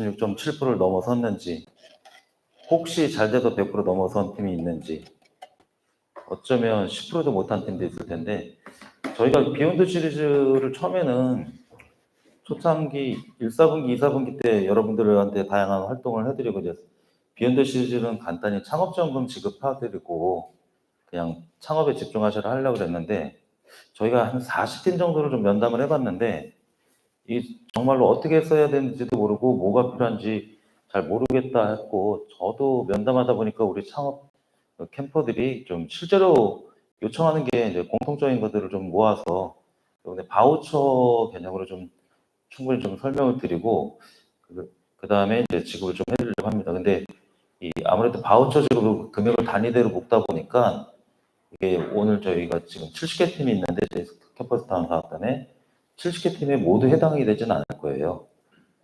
6.7%를 넘어섰는지, 혹시 잘 돼서 100% 넘어선 팀이 있는지, 어쩌면 10%도 못한 팀도 있을 텐데, 저희가 비욘드 시리즈를 처음에는 초창기 1, 4분기, 2, 4분기 때 여러분들한테 다양한 활동을 해드리고, 이제 비욘드 시리즈는 간단히 창업지원금 지급해드리고 그냥 창업에 집중하셔라 하려고 그랬는데, 저희가 한 40팀 정도를 좀 면담을 해봤는데, 이 정말로 어떻게 써야 되는지도 모르고 뭐가 필요한지 잘 모르겠다 했고, 저도 면담하다 보니까 우리 창업 캠퍼들이 좀 실제로 요청하는 게 이제 공통적인 것들을 좀 모아서 이번에 바우처 개념으로 좀 충분히 좀 설명을 드리고, 그 다음에 이제 지급을 좀 해드리려고 합니다. 근데 이 아무래도 바우처 지급을 금액을 단위대로 묶다 보니까 이게 오늘 저희가 지금 70개 팀이 있는데 캠퍼스타운 사업단에 70개 팀에 모두 해당이 되지는 않을 거예요.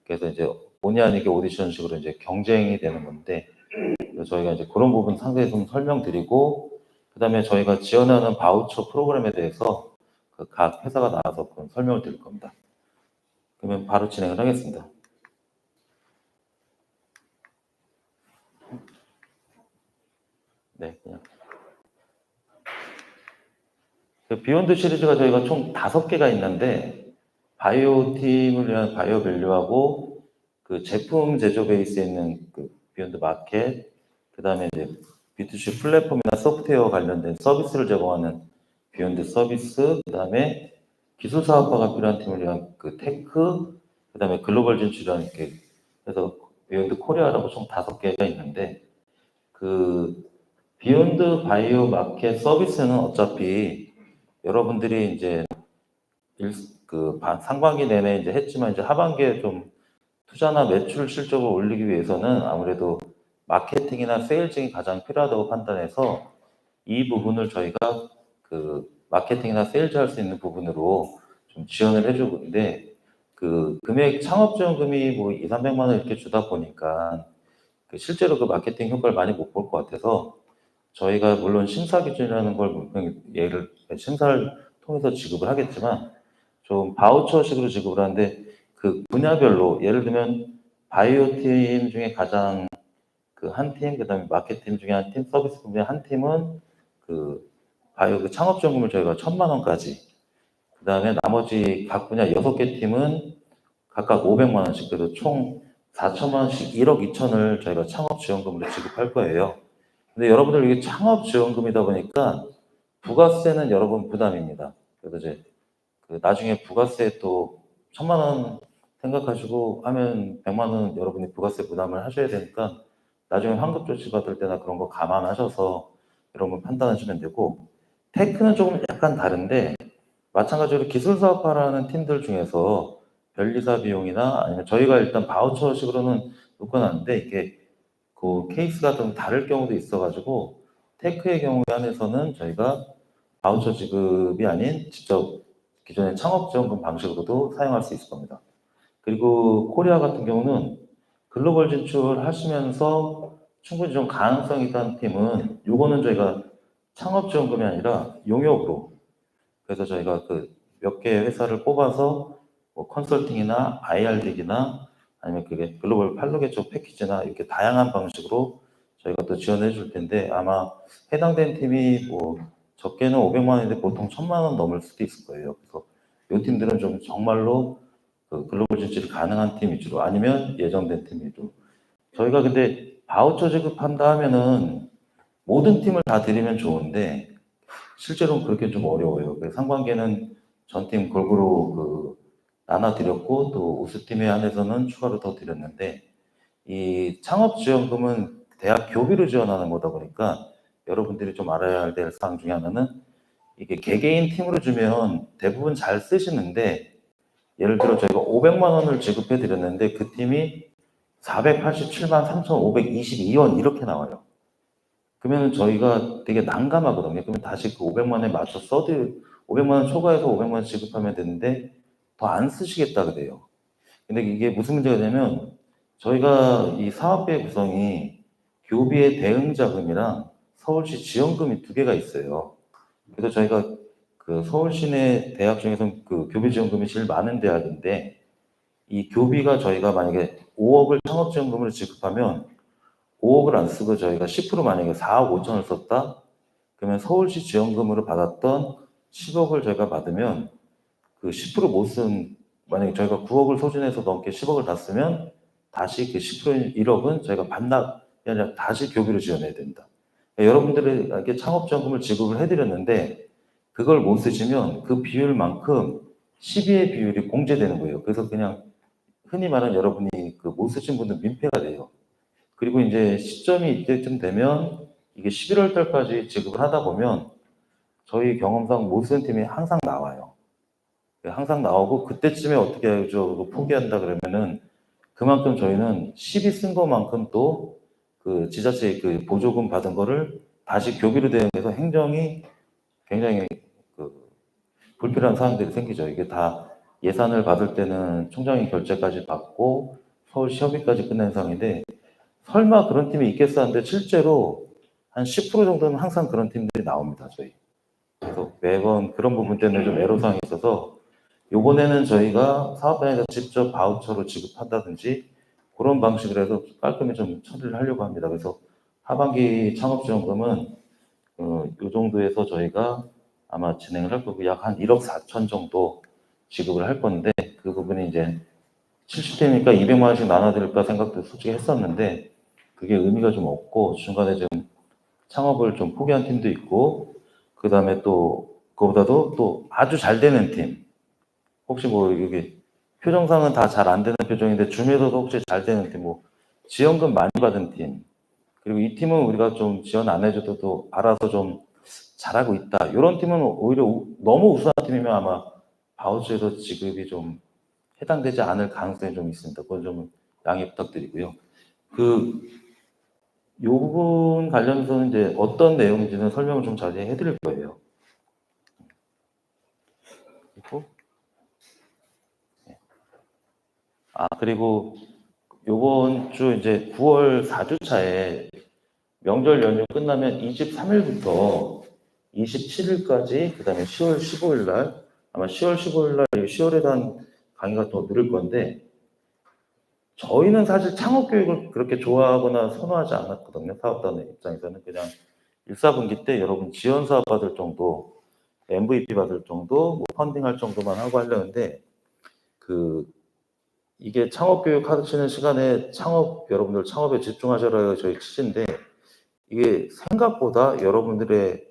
그래서 이제 본의 아니게 오디션식으로 이제 경쟁이 되는 건데, 저희가 이제 그런 부분 상세히 좀 설명드리고, 그 다음에 저희가 지원하는 바우처 프로그램에 대해서 그 각 회사가 나와서 그런 설명을 드릴 겁니다. 그러면 바로 진행을 하겠습니다. 네, 그냥. 그 비욘드 시리즈가 저희가 총 5개가 있는데, 바이오 팀을 위한 바이오 밸류하고, 그 제품 제조 베이스에 있는 그 비욘드 마켓, 그 다음에 이제 B2C 플랫폼이나 소프트웨어 관련된 서비스를 제공하는 비욘드 서비스, 그 다음에 기술 사업화가 필요한 팀을 위한 그 테크, 그 다음에 글로벌 진출한 이렇게 해서 비욘드 코리아라고 총 5개가 있는데, 그 비욘드 바이오 마켓 서비스는 어차피 여러분들이 이제 상반기 내내 이제 했지만, 이제 하반기에 좀 투자나 매출 실적을 올리기 위해서는 아무래도 마케팅이나 세일즈가 가장 필요하다고 판단해서 이 부분을 저희가 그 마케팅이나 세일즈 할 수 있는 부분으로 좀 지원을 해주고 있는데, 그 금액 창업 지원금이 뭐 2, 300만 원 이렇게 주다 보니까 그 실제로 그 마케팅 효과를 많이 못 볼 것 같아서, 저희가 물론 심사 기준이라는 걸 예를 심사를 통해서 지급을 하겠지만 좀 바우처식으로 지급을 하는데, 그 분야별로 예를 들면 바이오 팀 중에 가장 그 한 팀, 그다음에 마케팅 중에 한 팀, 서비스 분야 한 팀은 그 바이오 그 창업 지원금을 저희가 1,000만 원까지, 그다음에 나머지 각 분야 6개 팀은 각각 500만 원씩, 그래서 총 4천만 원씩 1억 2천을 저희가 창업 지원금으로 지급할 거예요. 근데 여러분들 이게 창업 지원금이다 보니까 부가세는 여러분 부담입니다. 그래서 이제 그 나중에 부가세 또 1,000만 원 생각하시고 하면 100만 원 여러분이 부가세 부담을 하셔야 되니까, 나중에 환급 조치 받을 때나 그런 거 감안하셔서 여러분 판단하시면 되고, 테크는 조금 약간 다른데, 마찬가지로 기술 사업화라는 팀들 중에서 변리사 비용이나 아니면 저희가 일단 바우처식으로는 묶어놨는데, 이게 그 케이스가 좀 다를 경우도 있어가지고, 테크의 경우에 한해서는 저희가 바우처 지급이 아닌 직접 기존의 창업 지원금 방식으로도 사용할 수 있을 겁니다. 그리고 코리아 같은 경우는 글로벌 진출하시면서 충분히 좀 가능성이 있다는 팀은 요거는 저희가 창업 지원금이 아니라 용역으로, 그래서 저희가 그 몇 개의 회사를 뽑아서 뭐 컨설팅이나 IRD나 아니면 그게 글로벌 팔로개 쪽 패키지나 이렇게 다양한 방식으로 저희가 또 지원해 줄 텐데, 아마 해당된 팀이 뭐 적게는 500만 원인데 보통 1,000만 원 넘을 수도 있을 거예요. 그래서 이 팀들은 좀 정말로 그 글로벌 진출이 가능한 팀 위주로, 아니면 예정된 팀 위주로. 저희가 근데 바우처 지급한다 하면은 모든 팀을 다 드리면 좋은데, 실제로는 그렇게 좀 어려워요. 그래서 상반기에는 전팀 골고루 나눠드렸고, 또 우수팀에 한해서는 추가로 더 드렸는데, 이 창업 지원금은 대학 교비로 지원하는 거다 보니까 여러분들이 좀 알아야 될 사항 중에 하나는, 이게 개개인 팀으로 주면 대부분 잘 쓰시는데, 예를 들어 저희가 500만 원을 지급해 드렸는데 그 팀이 487만 3,522원 이렇게 나와요. 그러면 저희가 되게 난감하거든요. 그러면 다시 그 500만 원에 맞춰 500만 원 초과해서 500만 원 지급하면 되는데 더 안 쓰시겠다 그래요. 근데 이게 무슨 문제가 되냐면, 저희가 이 사업비의 구성이 교비의 대응 자금이랑 서울시 지원금이 2개가 있어요. 그래서 저희가 그 서울 시내 대학 중에서 그 교비 지원금이 제일 많은 대학인데, 이 교비가 저희가 만약에 5억을 창업지원금을 지급하면 5억을 안 쓰고 저희가 10% 만약에 4억 5천을 썼다? 그러면 서울시 지원금으로 받았던 10억을 저희가 받으면 그 10%못 쓴, 만약에 저희가 9억을 소진해서 넘게 10억을 다 쓰면 다시 그 10%인 1억은 저희가 반납이 아니라 다시 교비로 지원해야 된다. 그러니까 여러분들에게 창업지원금을 지급을 해드렸는데 그걸 못 쓰시면 그 비율만큼 12의 비율이 공제되는 거예요. 그래서 그냥 흔히 말하는 여러분이 그 못 쓰신 분들 민폐가 돼요. 그리고 이제 시점이 이때쯤 되면 이게 11월 달까지 지급을 하다 보면 저희 경험상 못 쓴 팀이 항상 나와요. 항상 나오고 그때쯤에 어떻게 해야죠? 포기한다 그러면은 그만큼 저희는 12 쓴 것만큼 또 그 지자체 그 보조금 받은 거를 다시 교비로 대응해서 행정이 굉장히 그 불필요한 사항들이 생기죠. 이게 다 예산을 받을 때는 총장이 결재까지 받고 서울시 협의까지 끝낸 상황인데 설마 그런 팀이 있겠어 하는데 실제로 한 10% 정도는 항상 그런 팀들이 나옵니다. 저희. 그래서 매번 그런 부분 때문에 좀 애로사항이 있어서 요번에는 저희가 사업단에서 직접 바우처로 지급한다든지 그런 방식으로 해서 깔끔히 좀 처리를 하려고 합니다. 그래서 하반기 창업지원금은 이 정도에서 저희가 아마 진행을 할 거고 약 한 1억 4천 정도 지급을 할 건데 그 부분이 이제 70대니까 200만 원씩 나눠드릴까 생각도 솔직히 했었는데 그게 의미가 좀 없고 중간에 좀 창업을 좀 포기한 팀도 있고 그 다음에 또 그보다도 또 아주 잘 되는 팀 혹시 뭐 여기 표정상은 다 잘 안 되는 표정인데 중에서도 혹시 잘 되는 팀 뭐 지원금 많이 받은 팀 그리고 이 팀은 우리가 좀 지원 안 해줘도 또 알아서 좀 잘하고 있다. 이런 팀은 오히려 너무 우수한 팀이면 아마 바우처에서 지급이 좀 해당되지 않을 가능성이 좀 있습니다. 그건 좀 양해 부탁드리고요. 그, 요 부분 관련해서는 이제 어떤 내용인지는 설명을 좀 자세히 해드릴 거예요. 그리고, 그리고 요번 주 이제 9월 4주차에 명절 연휴 끝나면 23일부터 27일까지, 그 다음에 10월 15일 날, 아마 10월 15일 날 10월에 대한 강의가 또 늘을 건데, 저희는 사실 창업 교육을 그렇게 좋아하거나 선호하지 않았거든요. 사업단의 입장에서는 그냥 1사분기 때 여러분 지원 사업 받을 정도, MVP 받을 정도, 뭐 펀딩할 정도만 하고 하려는데, 그 이게 창업 교육 하시는 시간에 여러분들 창업에 집중하셔라 저희 취지인데, 이게 생각보다 여러분들의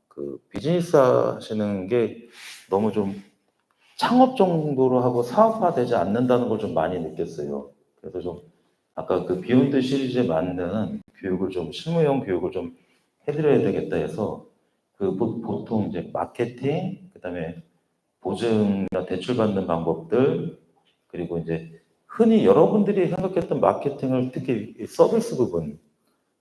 그 비즈니스 하시는 게 너무 좀 창업 정도로 하고 사업화되지 않는다는 걸 좀 많이 느꼈어요. 그래서 좀 아까 그 비욘드 시리즈에 맞는 교육을 좀 실무형 교육을 좀 해드려야 되겠다 해서 그 보통 이제 마케팅, 그다음에 보증이나 대출 받는 방법들 그리고 이제 흔히 여러분들이 생각했던 마케팅을 특히 이 서비스 부분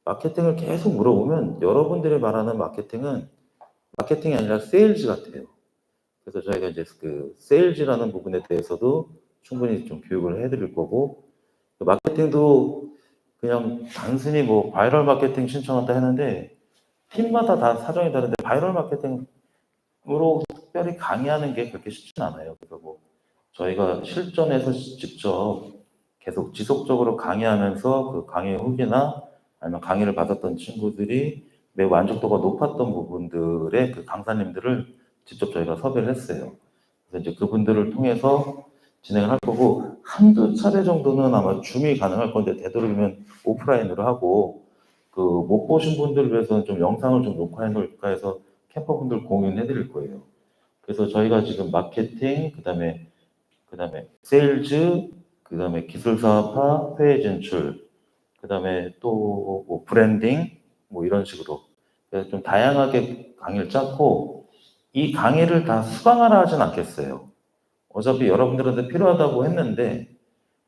마케팅을 계속 물어보면 여러분들이 말하는 마케팅이 아니라 세일즈 같아요. 그래서 저희가 이제 그 세일즈라는 부분에 대해서도 충분히 좀 교육을 해드릴 거고 그 마케팅도 그냥 단순히 뭐 바이럴 마케팅 신청한다 했는데 팀마다 다 사정이 다른데 바이럴 마케팅으로 특별히 강의하는 게 그렇게 쉽진 않아요. 그래서 뭐 저희가 실전에서 직접 계속 지속적으로 강의하면서 그 강의 후기나 아니면 강의를 받았던 친구들이 매우 만족도가 높았던 부분들의 그 강사님들을 직접 저희가 섭외를 했어요. 그래서 이제 그분들을 통해서 진행을 할 거고 한두 차례 정도는 아마 줌이 가능할 건데 되도록이면 오프라인으로 하고 그 못 보신 분들을 위해서는 좀 영상을 좀 녹화해 놓을까 해서 캠퍼분들 공유해 드릴 거예요. 그래서 저희가 지금 마케팅, 그다음에 세일즈, 그다음에 기술 사업화, 해외 진출, 그다음에 또 뭐 브랜딩 뭐 이런 식으로 그래서 좀 다양하게 강의를 짰고 이 강의를 다 수강하라 하진 않겠어요. 어차피 여러분들한테 필요하다고 했는데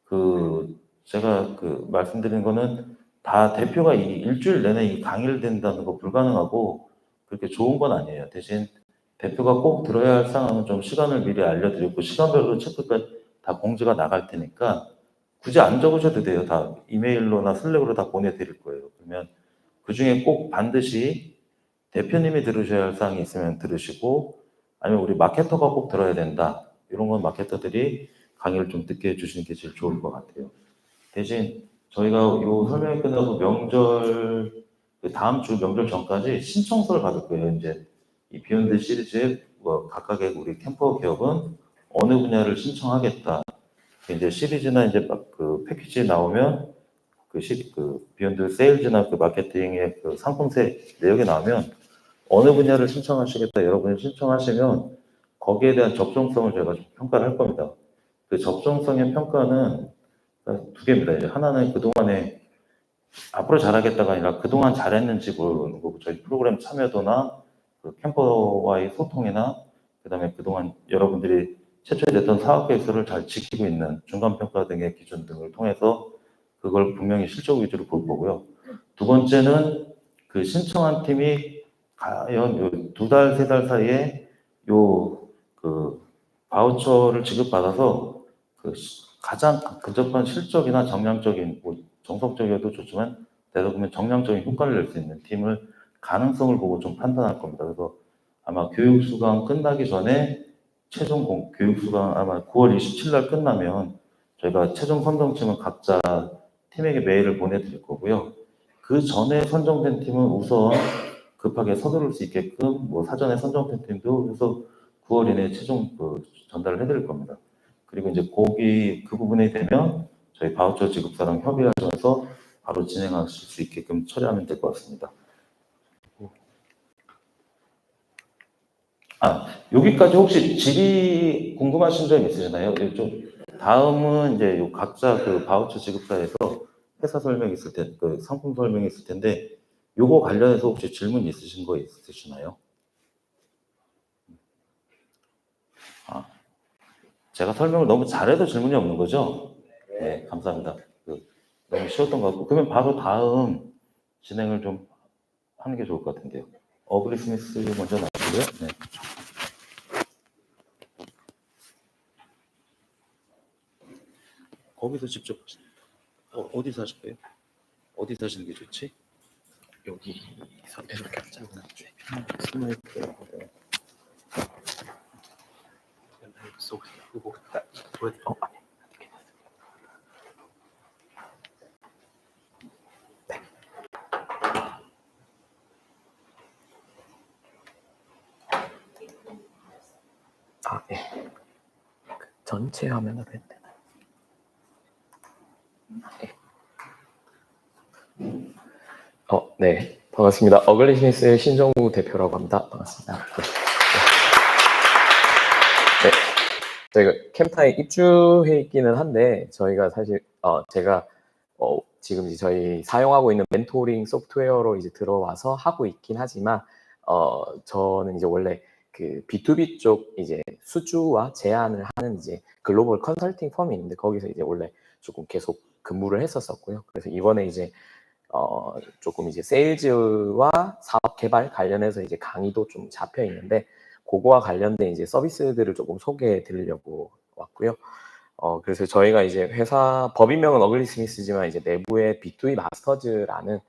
그 제가 그 말씀드린 거는 다 대표가 이 일주일 내내 이 강의를 듣는다는 거 불가능하고 그렇게 좋은 건 아니에요. 대신 대표가 꼭 들어야 할 상황은 좀 시간을 미리 알려드리고 시간별로 체크까지 다 공지가 나갈 테니까 굳이 안 적으셔도 돼요. 다 이메일로나 슬랙으로 다 보내드릴 거예요. 그러면 그 중에 꼭 반드시 대표님이 들으셔야 할 사항이 있으면 들으시고 아니면 우리 마케터가 꼭 들어야 된다. 이런 건 마케터들이 강의를 좀 듣게 해주시는 게 제일 좋을 것 같아요. 대신 저희가 요 설명이 끝나고 명절 그 다음 주 명절 전까지 신청서를 받을 거예요. 이제 이 비욘드 시리즈의 뭐 각각의 우리 캠퍼 기업은 어느 분야를 신청하겠다. 이제 시리즈나 이제 막 그 패키지에 나오면 그 비욘드 세일즈나 그 마케팅의 그 상품세 내역에 나오면 어느 분야를 신청하시겠다 여러분이 신청하시면 거기에 대한 적정성을 저희가 좀 평가를 할 겁니다. 그 적정성의 평가는 두 개입니다. 이제 하나는 그동안에 앞으로 잘하겠다가 아니라 그동안 잘했는지 보는 거고 저희 프로그램 참여도나 그 캠퍼와의 소통이나 그다음에 그동안 여러분들이 채취됐던 사업 계획서를 잘 지키고 있는 중간평가 등의 기준 등을 통해서 그걸 분명히 실적 위주로 볼 거고요. 두 번째는 그 신청한 팀이 과연 두 달, 세 달 사이에 요 그 바우처를 지급받아서 그 가장 근접한 실적이나 정량적인 뭐 정석적이어도 좋지만 되다 보면 정량적인 효과를 낼 수 있는 팀을 가능성을 보고 좀 판단할 겁니다. 그래서 아마 교육 수강 끝나기 전에 교육 수강 아마 9월 27일 날 끝나면 저희가 최종 선정팀은 각자 팀에게 메일을 보내드릴 거고요. 그 전에 선정된 팀은 우선 급하게 서두를 수 있게끔 뭐 사전에 선정된 팀도 해서 9월 이내에 최종 전달을 해드릴 겁니다. 그리고 이제 그 부분이 되면 저희 바우처 지급사랑 협의하셔서 바로 진행하실 수 있게끔 처리하면 될 것 같습니다. 여기까지 혹시 질의 궁금하신 점 있으시나요? 좀 다음은 이제 요 각자 그 바우처 지급사에서 회사 설명이 있을 때, 그 상품 설명이 있을 텐데, 요거 관련해서 혹시 질문 있으신 거 있으시나요? 제가 설명을 너무 잘해도 질문이 없는 거죠? 네, 감사합니다. 너무 쉬웠던 것 같고, 그러면 바로 다음 진행을 좀 하는 게 좋을 것 같은데요. 어그리 스미스 먼저 나오고요. 네. 거기서 직접 어디서 하실 거예요? 어디서 하시는 게 좋지? 여기서 이렇게 하자. 스마이크. 네. 전체 화면으로 해도 되나요? 네. 반갑습니다. 어글리 스미스 신정구 대표라고 합니다. 반갑습니다. 네. 저희가 캠타에 입주해 있기는 한데 저희가 사실 제가 지금 이제 저희 사용하고 있는 멘토링 소프트웨어로 이제 들어와서 하고 있긴 하지만 저는 이제 원래 그 B2B 쪽 이제 수주와 제안을 하는 이제 글로벌 컨설팅 펌이 있는데 거기서 이제 원래 조금 계속 근무를 했었었고요. 그래서 이번에 이제 조금 이제 세일즈와 사업 개발 관련해서 이제 강의도 좀 잡혀 있는데 그거와 관련된 이제 서비스들을 조금 소개해 드리려고 왔고요. 그래서 저희가 이제 회사 법인명은 어글리 스미스지만 이제 내부에 B2B 마스터즈라는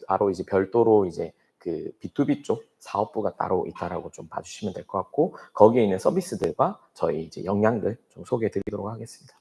바로 이제 별도로 이제 그 B2B 쪽 사업부가 따로 있다라고 좀 봐주시면 될 것 같고 거기에 있는 서비스들과 저희 이제 역량들 좀 소개해 드리도록 하겠습니다.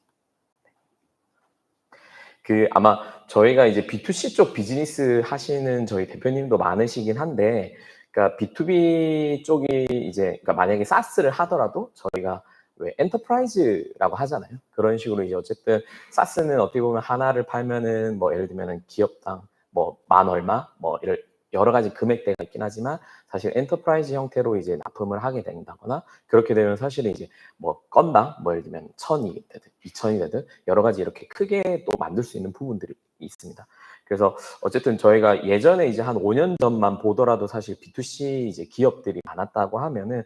아마 저희가 이제 B2C 쪽 비즈니스 하시는 저희 대표님도 많으시긴 한데, 그러니까 B2B 쪽이 이제, 그러니까 만약에 SaaS를 하더라도 저희가 왜 엔터프라이즈라고 하잖아요. 그런 식으로 이제 어쨌든 SaaS는 어떻게 보면 하나를 팔면은 뭐 예를 들면은 기업당 뭐 만 얼마 뭐 이런 여러 가지 금액대가 있긴 하지만 사실 엔터프라이즈 형태로 이제 납품을 하게 된다거나 그렇게 되면 사실은 이제 뭐 건당 뭐 예를 들면 1,000이 되든 2,000이 되든 여러 가지 이렇게 크게 또 만들 수 있는 부분들이 있습니다. 그래서 어쨌든 저희가 예전에 이제 한 5년 전만 보더라도 사실 B2C 이제 기업들이 많았다고 하면은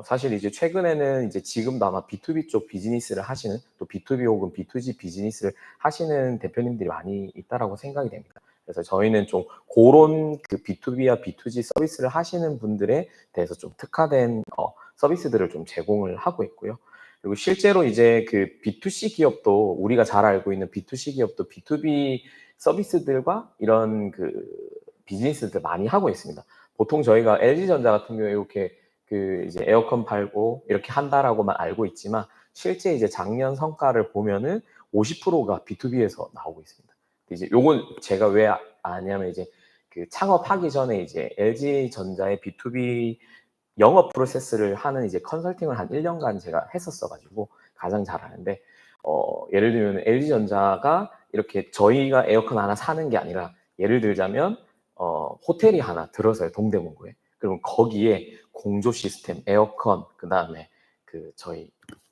사실 이제 최근에는 이제 지금도 아마 B2B 쪽 비즈니스를 하시는 또 B2B 혹은 B2G 비즈니스를 하시는 대표님들이 많이 있다라고 생각이 됩니다. 그래서 저희는 좀 그런 그 B2B와 B2G 서비스를 하시는 분들에 대해서 좀 특화된 서비스들을 좀 제공을 하고 있고요. 그리고 실제로 이제 그 B2C 기업도 우리가 잘 알고 있는 B2C 기업도 B2B 서비스들과 이런 그 비즈니스들 많이 하고 있습니다. 보통 저희가 LG전자 같은 경우에 이렇게 그 이제 에어컨 팔고 이렇게 한다라고만 알고 있지만 실제 이제 작년 성과를 보면은 50%가 B2B에서 나오고 있습니다. 이제 요건 제가 왜 아냐면 이제 그 창업하기 전에 이제 LG전자의 B2B 영업 프로세스를 하는 이제 컨설팅을 한 1년간 제가 했었어 가지고 가장 잘 아는데, 예를 들면 LG전자가 이렇게 저희가 에어컨 하나 사는 게 아니라, 예를 들자면 호텔이 하나 들어서요, 동대문구에. 그럼 거기에 공조 시스템, 에어컨, 그다음에 그 저희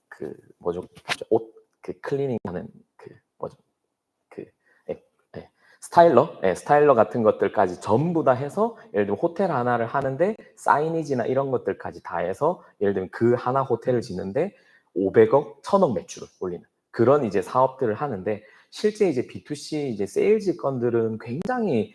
그 뭐죠? 옷 그 클리닝하는 그 뭐죠? 그 예, 예, 스타일러, 스타일러 같은 것들까지 전부 다 해서, 예를 들면 호텔 하나를 하는데 사이니지나 이런 것들까지 다 해서, 예를 들면 그 하나 호텔을 짓는데 500억, 1000억 매출을 올리는 그런 이제 사업들을 하는데, 실제 이제 B2C 이제 세일즈 건들은 굉장히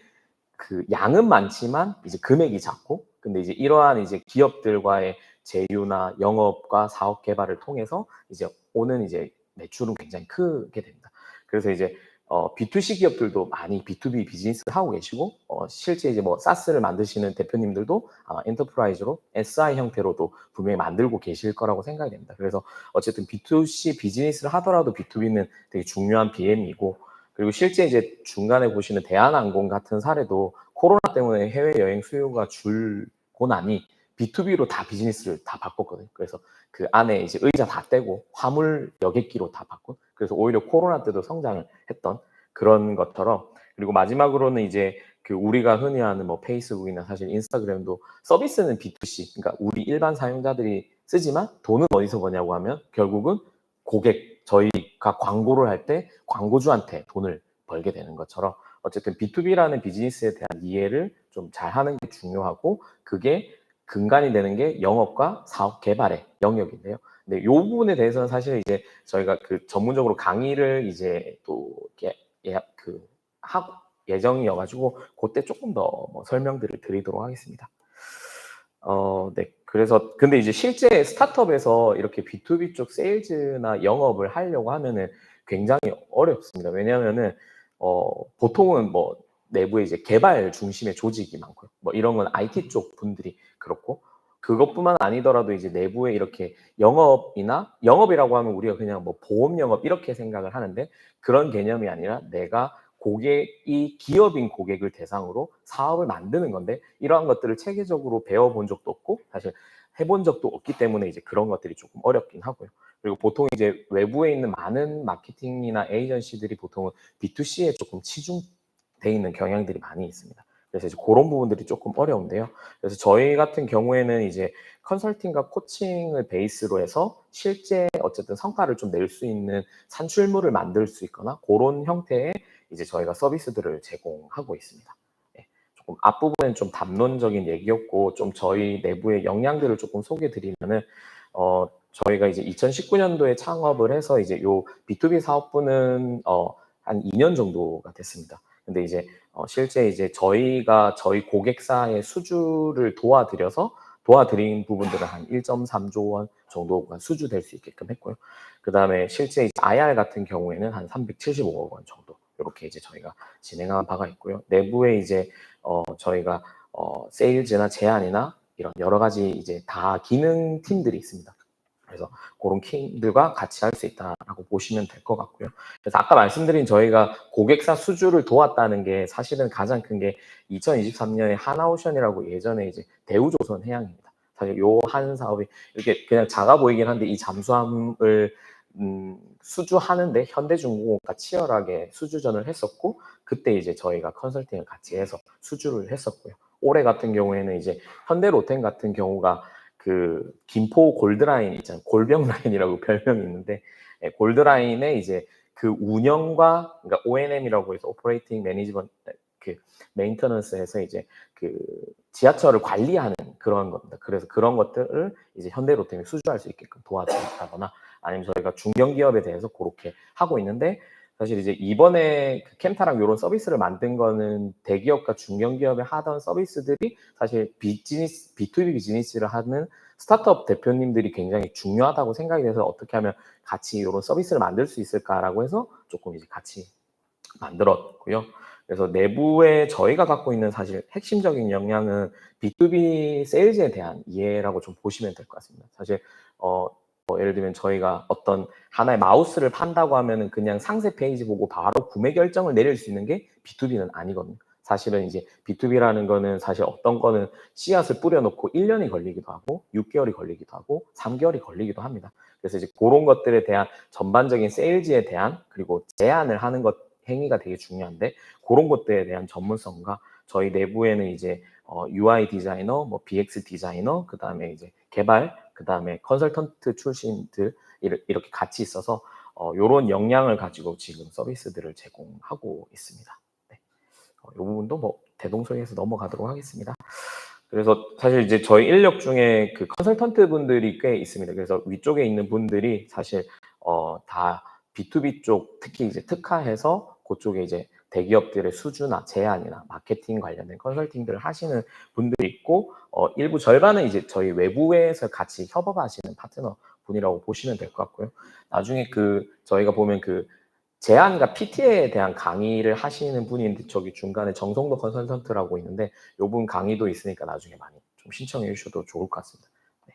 그 양은 많지만 이제 금액이 작고, 근데 이제 이러한 이제 기업들과의 제휴나 영업과 사업 개발을 통해서 이제 오는 이제 매출은 굉장히 크게 됩니다. 그래서 이제 B2C 기업들도 많이 B2B 비즈니스를 하고 계시고, 실제 이제 뭐 사스를 만드시는 대표님들도 아마 엔터프라이즈로 SI 형태로도 분명히 만들고 계실 거라고 생각이 됩니다. 그래서 어쨌든 B2C 비즈니스를 하더라도 B2B는 되게 중요한 BM이고, 그리고 실제 이제 중간에 보시는 대한항공 같은 사례도 코로나 때문에 해외여행 수요가 줄고 나니 B2B로 다 비즈니스를 다 바꿨거든요. 그래서 그 안에 이제 의자 다 떼고 화물 여객기로 다 바꾼, 그래서 오히려 코로나 때도 성장을 했던 그런 것처럼. 그리고 마지막으로는 이제 그 우리가 흔히 아는 뭐 페이스북이나 사실 인스타그램도 서비스는 B2C, 그러니까 우리 일반 사용자들이 쓰지만 돈은 어디서 버냐고 하면 결국은 고객, 저희가 광고를 할 때 광고주한테 돈을 벌게 되는 것처럼, 어쨌든 B2B라는 비즈니스에 대한 이해를 좀 잘하는 게 중요하고, 그게 근간이 되는 게 영업과 사업 개발의 영역인데요. 근데 이 부분에 대해서는 사실 이제 저희가 그 전문적으로 강의를 이제 또 이렇게 하고 예정이어가지고 그때 조금 더 뭐 설명들을 드리도록 하겠습니다. 네. 그래서 근데 이제 실제 스타트업에서 이렇게 B2B 쪽 세일즈나 영업을 하려고 하면은 굉장히 어렵습니다. 왜냐하면은 보통은 뭐 내부에 이제 개발 중심의 조직이 많고요. 뭐 이런 건 IT 쪽 분들이 그렇고, 그것뿐만 아니더라도 이제 내부에 이렇게 영업이라고 하면 우리가 그냥 뭐 보험 영업 이렇게 생각을 하는데, 그런 개념이 아니라 내가 고객이 기업인 고객을 대상으로 사업을 만드는 건데, 이러한 것들을 체계적으로 배워본 적도 없고 사실 해본 적도 없기 때문에 이제 그런 것들이 조금 어렵긴 하고요. 그리고 보통 이제 외부에 있는 많은 마케팅이나 에이전시들이 보통은 B2C에 조금 치중돼 있는 경향들이 많이 있습니다. 그래서 이제 그런 부분들이 조금 어려운데요. 그래서 저희 같은 경우에는 이제 컨설팅과 코칭을 베이스로 해서 실제 어쨌든 성과를 좀 낼 수 있는 산출물을 만들 수 있거나 그런 형태의 이제 저희가 서비스들을 제공하고 있습니다. 네, 조금 앞부분은 좀 담론적인 얘기였고, 좀 저희 내부의 역량들을 조금 소개드리면은, 저희가 이제 2019년도에 창업을 해서 이제 요 B2B 사업부는 한 2년 정도가 됐습니다. 근데 이제 실제 이제 저희가 저희 고객사의 수주를 도와드린 부분들은 한 1.3조 원 정도가 수주될 수 있게끔 했고요. 그 다음에 실제 IR 같은 경우에는 한 375억 원 정도 이렇게 이제 저희가 진행한 바가 있고요. 내부에 이제 저희가 세일즈나 제안이나 이런 여러 가지 이제 다 기능 팀들이 있습니다. 그래서 그런 팀들과 같이 할 수 있다라고 보시면 될 것 같고요. 그래서 아까 말씀드린 저희가 고객사 수주를 도왔다는 게 사실은 가장 큰 게 2023년에 하나오션이라고 예전에 이제 대우조선 해양입니다. 사실 요 한 사업이 이렇게 그냥 작아 보이긴 한데, 이 잠수함을 수주하는데 현대중공업과 치열하게 수주전을 했었고, 그때 이제 저희가 컨설팅을 같이 해서 수주를 했었고요. 올해 같은 경우에는 이제 현대로템 같은 경우가 그 김포 골드라인 있잖아요. 골병 라인이라고 별명이 있는데, 골드라인의 이제 그 운영과, 그러니까 O&M이라고 해서 오퍼레이팅 매니지먼트, 그 메인터넌스에서 이제 그 지하철을 관리하는 그런 겁니다. 그래서 그런 것들을 이제 현대로템이 수주할 수 있게끔 도와준다거나, 아니면 저희가 중견기업에 대해서 그렇게 하고 있는데, 사실 이제 이번에 그 캠타랑 이런 서비스를 만든 거는 대기업과 중견기업에 하던 서비스들이 사실 B2B 비즈니스를 하는 스타트업 대표님들이 굉장히 중요하다고 생각이 돼서, 어떻게 하면 같이 이런 서비스를 만들 수 있을까라고 해서 조금 이제 같이 만들었고요. 그래서 내부에 저희가 갖고 있는 사실 핵심적인 역량은 B2B 세일즈에 대한 이해라고 좀 보시면 될 것 같습니다. 사실 뭐 예를 들면 저희가 어떤 하나의 마우스를 판다고 하면은 그냥 상세 페이지 보고 바로 구매 결정을 내릴 수 있는 게 B2B는 아니거든요. 사실은 이제 B2B라는 거는 사실 어떤 거는 씨앗을 뿌려놓고 1년이 걸리기도 하고 6개월이 걸리기도 하고 3개월이 걸리기도 합니다. 그래서 이제 그런 것들에 대한 전반적인 세일즈에 대한 그리고 제안을 하는 것 행위가 되게 중요한데 그런 것들에 대한 전문성과 저희 내부에는 이제 UI 디자이너, 뭐 BX 디자이너, 그 다음에 이제 개발, 그 다음에 컨설턴트 출신들 이렇게 같이 있어서 이런 역량을 가지고 지금 서비스들을 제공하고 있습니다. 네. 이 부분도 뭐 대동소이해서 넘어가도록 하겠습니다. 그래서 사실 이제 저희 인력 중에 그 컨설턴트 분들이 꽤 있습니다. 그래서 위쪽에 있는 분들이 사실 다 B2B 쪽 특히 이제 특화해서 그쪽에 이제 대기업들의 수주나 제안이나 마케팅 관련된 컨설팅들을 하시는 분들이 있고 일부 절반은 이제 저희 외부에서 같이 협업하시는 파트너 분이라고 보시면 될 것 같고요. 나중에 그 저희가 보면 그 제안과 PT에 대한 강의를 하시는 분이 있는데 저기 중간에 정성도 컨설턴트라고 있는데 요분 강의도 있으니까 나중에 많이 좀 신청해 주셔도 좋을 것 같습니다. 네.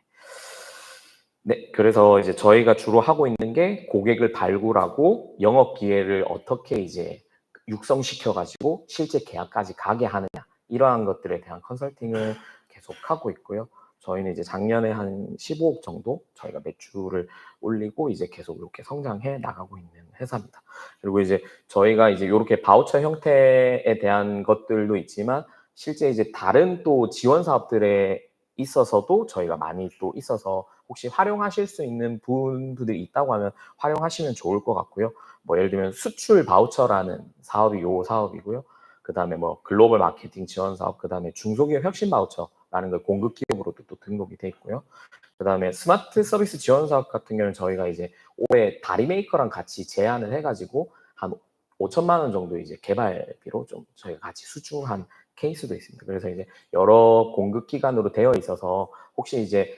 네, 그래서 이제 저희가 주로 하고 있는 게 고객을 발굴하고 영업 기회를 어떻게 이제 육성시켜 가지고 실제 계약까지 가게 하느냐 이러한 것들에 대한 컨설팅을 계속 하고 있고요. 저희는 이제 작년에 한 15억 정도 저희가 매출을 올리고 이제 계속 이렇게 성장해 나가고 있는 회사입니다. 그리고 이제 저희가 이제 이렇게 바우처 형태에 대한 것들도 있지만 실제 이제 다른 또 지원 사업들에 있어서도 저희가 많이 또 있어서 혹시 활용하실 수 있는 분들이 있다고 하면 활용하시면 좋을 것 같고요. 뭐 예를 들면 수출 바우처라는 사업이 요 사업이고요. 그다음에 뭐 글로벌 마케팅 지원 사업, 그다음에 중소기업 혁신 바우처라는 걸 공급 기업으로도 또 등록이 돼 있고요. 그다음에 스마트 서비스 지원 사업 같은 경우는 저희가 이제 올해 다리 메이커랑 같이 제안을 해가지고 한 5천만 원 정도 이제 개발비로 좀 저희가 같이 수주한 케이스도 있습니다. 그래서 이제 여러 공급 기관으로 되어 있어서 혹시 이제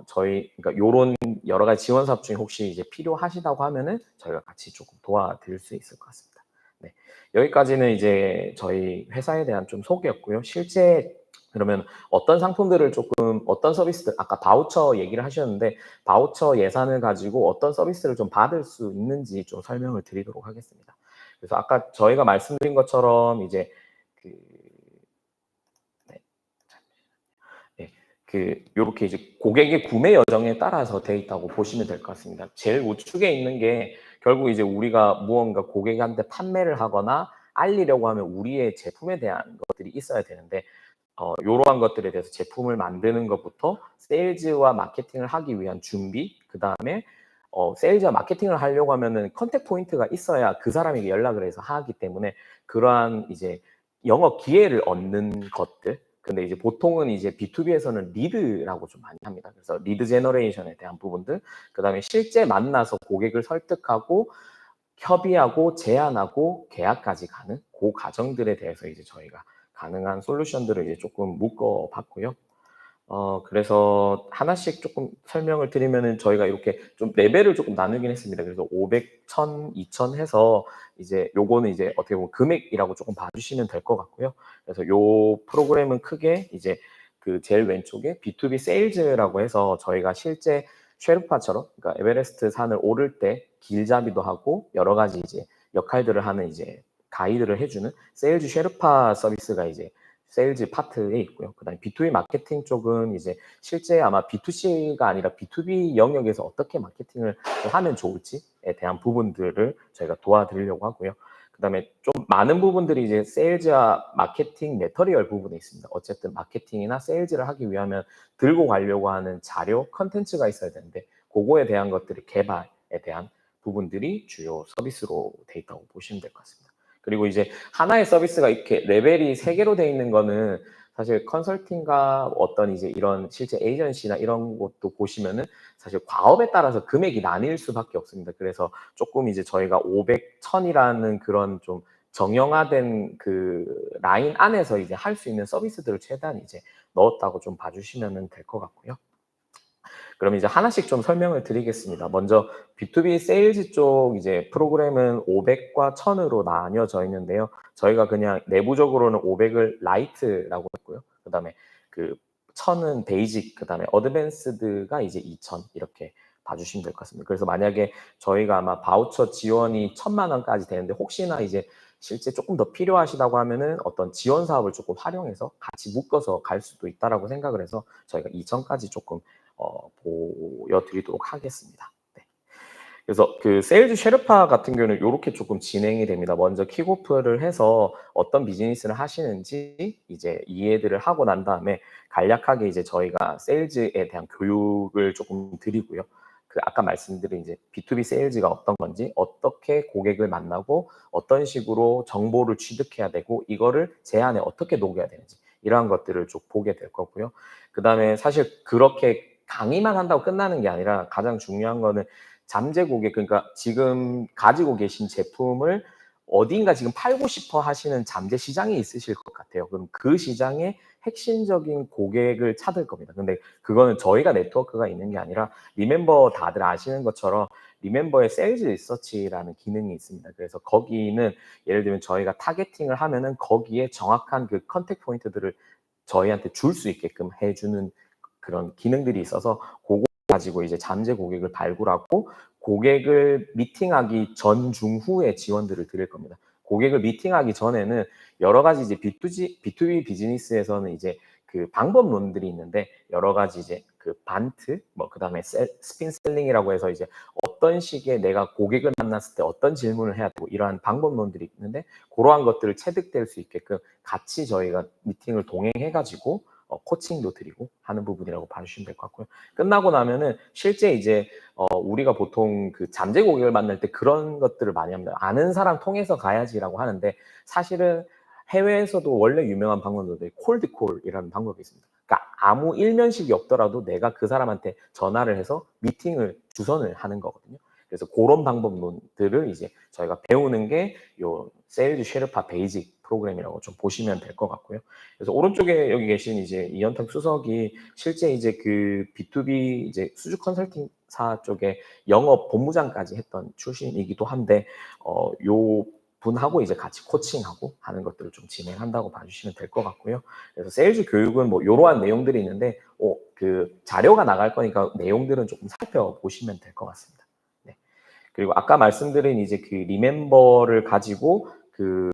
저희 그러니까 요런 여러 가지 지원 사업 중에 혹시 이제 필요하시다고 하면은 저희가 같이 조금 도와드릴 수 있을 것 같습니다. 네. 여기까지는 이제 저희 회사에 대한 좀 소개였고요. 실제 그러면 어떤 상품들을 조금 어떤 서비스들 아까 바우처 얘기를 하셨는데 바우처 예산을 가지고 어떤 서비스를 좀 받을 수 있는지 좀 설명을 드리도록 하겠습니다. 그래서 아까 저희가 말씀드린 것처럼 이제 그 네. 네. 그 요렇게 이제 고객의 구매 여정에 따라서 되어 있다고 보시면 될 것 같습니다. 제일 우측에 있는 게 결국 이제 우리가 무언가 고객한테 판매를 하거나 알리려고 하면 우리의 제품에 대한 것들이 있어야 되는데 요러한 것들에 대해서 제품을 만드는 것부터 세일즈와 마케팅을 하기 위한 준비, 그다음에 세일즈와 마케팅을 하려고 하면은 컨택 포인트가 있어야 그 사람에게 연락을 해서 하기 때문에 그러한 이제 영업 기회를 얻는 것들. 근데 이제 보통은 이제 B2B에서는 리드라고 좀 많이 합니다. 그래서 리드 제너레이션에 대한 부분들, 그다음에 실제 만나서 고객을 설득하고 협의하고 제안하고 계약까지 가는 그 과정들에 대해서 이제 저희가 가능한 솔루션들을 이제 조금 묶어봤고요. 그래서 하나씩 조금 설명을 드리면은 저희가 이렇게 좀 레벨을 조금 나누긴 했습니다. 그래서 500, 1000, 2000 해서 이제 요거는 이제 어떻게 보면 금액이라고 조금 봐주시면 될 것 같고요. 그래서 요 프로그램은 크게 이제 그 제일 왼쪽에 B2B 세일즈라고 해서 저희가 실제 쉐르파처럼 그러니까 에베레스트 산을 오를 때 길잡이도 하고 여러 가지 이제 역할들을 하는 이제 가이드를 해주는 세일즈 쉐르파 서비스가 이제 세일즈 파트에 있고요. 그다음에 B2B 마케팅 쪽은 이제 실제 아마 B2C가 아니라 B2B 영역에서 어떻게 마케팅을 하면 좋을지에 대한 부분들을 저희가 도와드리려고 하고요. 그다음에 좀 많은 부분들이 이제 세일즈와 마케팅 매터리얼 부분에 있습니다. 어쨌든 마케팅이나 세일즈를 하기 위하면 들고 가려고 하는 자료, 컨텐츠가 있어야 되는데 그거에 대한 것들이 개발에 대한 부분들이 주요 서비스로 돼 있다고 보시면 될 것 같습니다. 그리고 이제 하나의 서비스가 이렇게 레벨이 3개로 돼 있는 거는 사실 컨설팅과 어떤 이제 이런 실제 에이전시나 이런 것도 보시면은 사실 과업에 따라서 금액이 나뉠 수밖에 없습니다. 그래서 조금 이제 저희가 500, 1000이라는 그런 좀 정형화된 그 라인 안에서 이제 할 수 있는 서비스들을 최대한 이제 넣었다고 좀 봐주시면 될 것 같고요. 그럼 이제 하나씩 좀 설명을 드리겠습니다. 먼저 B2B 세일즈 쪽 이제 프로그램은 500과 1000으로 나뉘어져 있는데요. 저희가 그냥 내부적으로는 500을 라이트라고 했고요. 그다음에 그 1000은 베이직, 그다음에 어드밴스드가 이제 2000 이렇게 봐주시면 될 것 같습니다. 그래서 만약에 저희가 아마 바우처 지원이 1,000만 원까지 되는데 혹시나 이제 실제 조금 더 필요하시다고 하면은 어떤 지원 사업을 조금 활용해서 같이 묶어서 갈 수도 있다라고 생각을 해서 저희가 2,000까지 조금 보여드리도록 하겠습니다. 네. 그래서 그 세일즈 쉐르파 같은 경우는 이렇게 조금 진행이 됩니다. 먼저 킥오프를 해서 어떤 비즈니스를 하시는지 이제 이해들을 하고 난 다음에 간략하게 이제 저희가 세일즈에 대한 교육을 조금 드리고요. 그 아까 말씀드린 이제 B2B 세일즈가 어떤 건지, 어떻게 고객을 만나고 어떤 식으로 정보를 취득해야 되고 이거를 제안에 어떻게 녹여야 되는지 이러한 것들을 좀 보게 될 거고요. 그다음에 사실 그렇게 강의만 한다고 끝나는 게 아니라 가장 중요한 거는 잠재 고객, 그러니까 지금 가지고 계신 제품을 어딘가 지금 팔고 싶어 하시는 잠재 시장이 있으실 것 같아요. 그럼 그 시장의 핵심적인 고객을 찾을 겁니다. 근데 그거는 저희가 네트워크가 있는 게 아니라 리멤버 다들 아시는 것처럼 리멤버의 세일즈 리서치라는 기능이 있습니다. 그래서 거기는 예를 들면 저희가 타겟팅을 하면은 거기에 정확한 그 컨택 포인트들을 저희한테 줄 수 있게끔 해주는 그런 기능들이 있어서 그거 가지고 이제 잠재 고객을 발굴하고 고객을 미팅하기 전, 중, 후에 지원들을 드릴 겁니다. 고객을 미팅하기 전에는 여러 가지 이제 B2B 비즈니스에서는 이제 그 방법론들이 있는데 여러 가지 이제 그 반트, 뭐 그다음에 스핀 셀링이라고 해서 이제 어떤 식의 내가 고객을 만났을 때 어떤 질문을 해야 되고 이러한 방법론들이 있는데 그러한 것들을 체득될 수 있게끔 같이 저희가 미팅을 동행해가지고 코칭도 드리고 하는 부분이라고 봐주시면 될 것 같고요. 끝나고 나면은 실제 이제 우리가 보통 그 잠재 고객을 만날 때 그런 것들을 많이 합니다. 아는 사람 통해서 가야지라고 하는데 사실은 해외에서도 원래 유명한 방법인데 콜드콜이라는 방법이 있습니다. 그러니까 아무 일면식이 없더라도 내가 그 사람한테 전화를 해서 미팅을 주선을 하는 거거든요. 그래서 그런 방법론들을 이제 저희가 배우는 게 요 세일즈 쉐르파 베이직 프로그램이라고 좀 보시면 될 것 같고요. 그래서 오른쪽에 여기 계신 이제 이현탁 수석이 실제 이제 그 B2B 이제 수주 컨설팅사 쪽에 영업 본부장까지 했던 출신이기도 한데 요 분하고 이제 같이 코칭하고 하는 것들을 좀 진행한다고 봐주시면 될 것 같고요. 그래서 세일즈 교육은 뭐 이러한 내용들이 있는데 그 자료가 나갈 거니까 내용들은 조금 살펴보시면 될 것 같습니다. 네. 그리고 아까 말씀드린 이제 그 리멤버를 가지고 그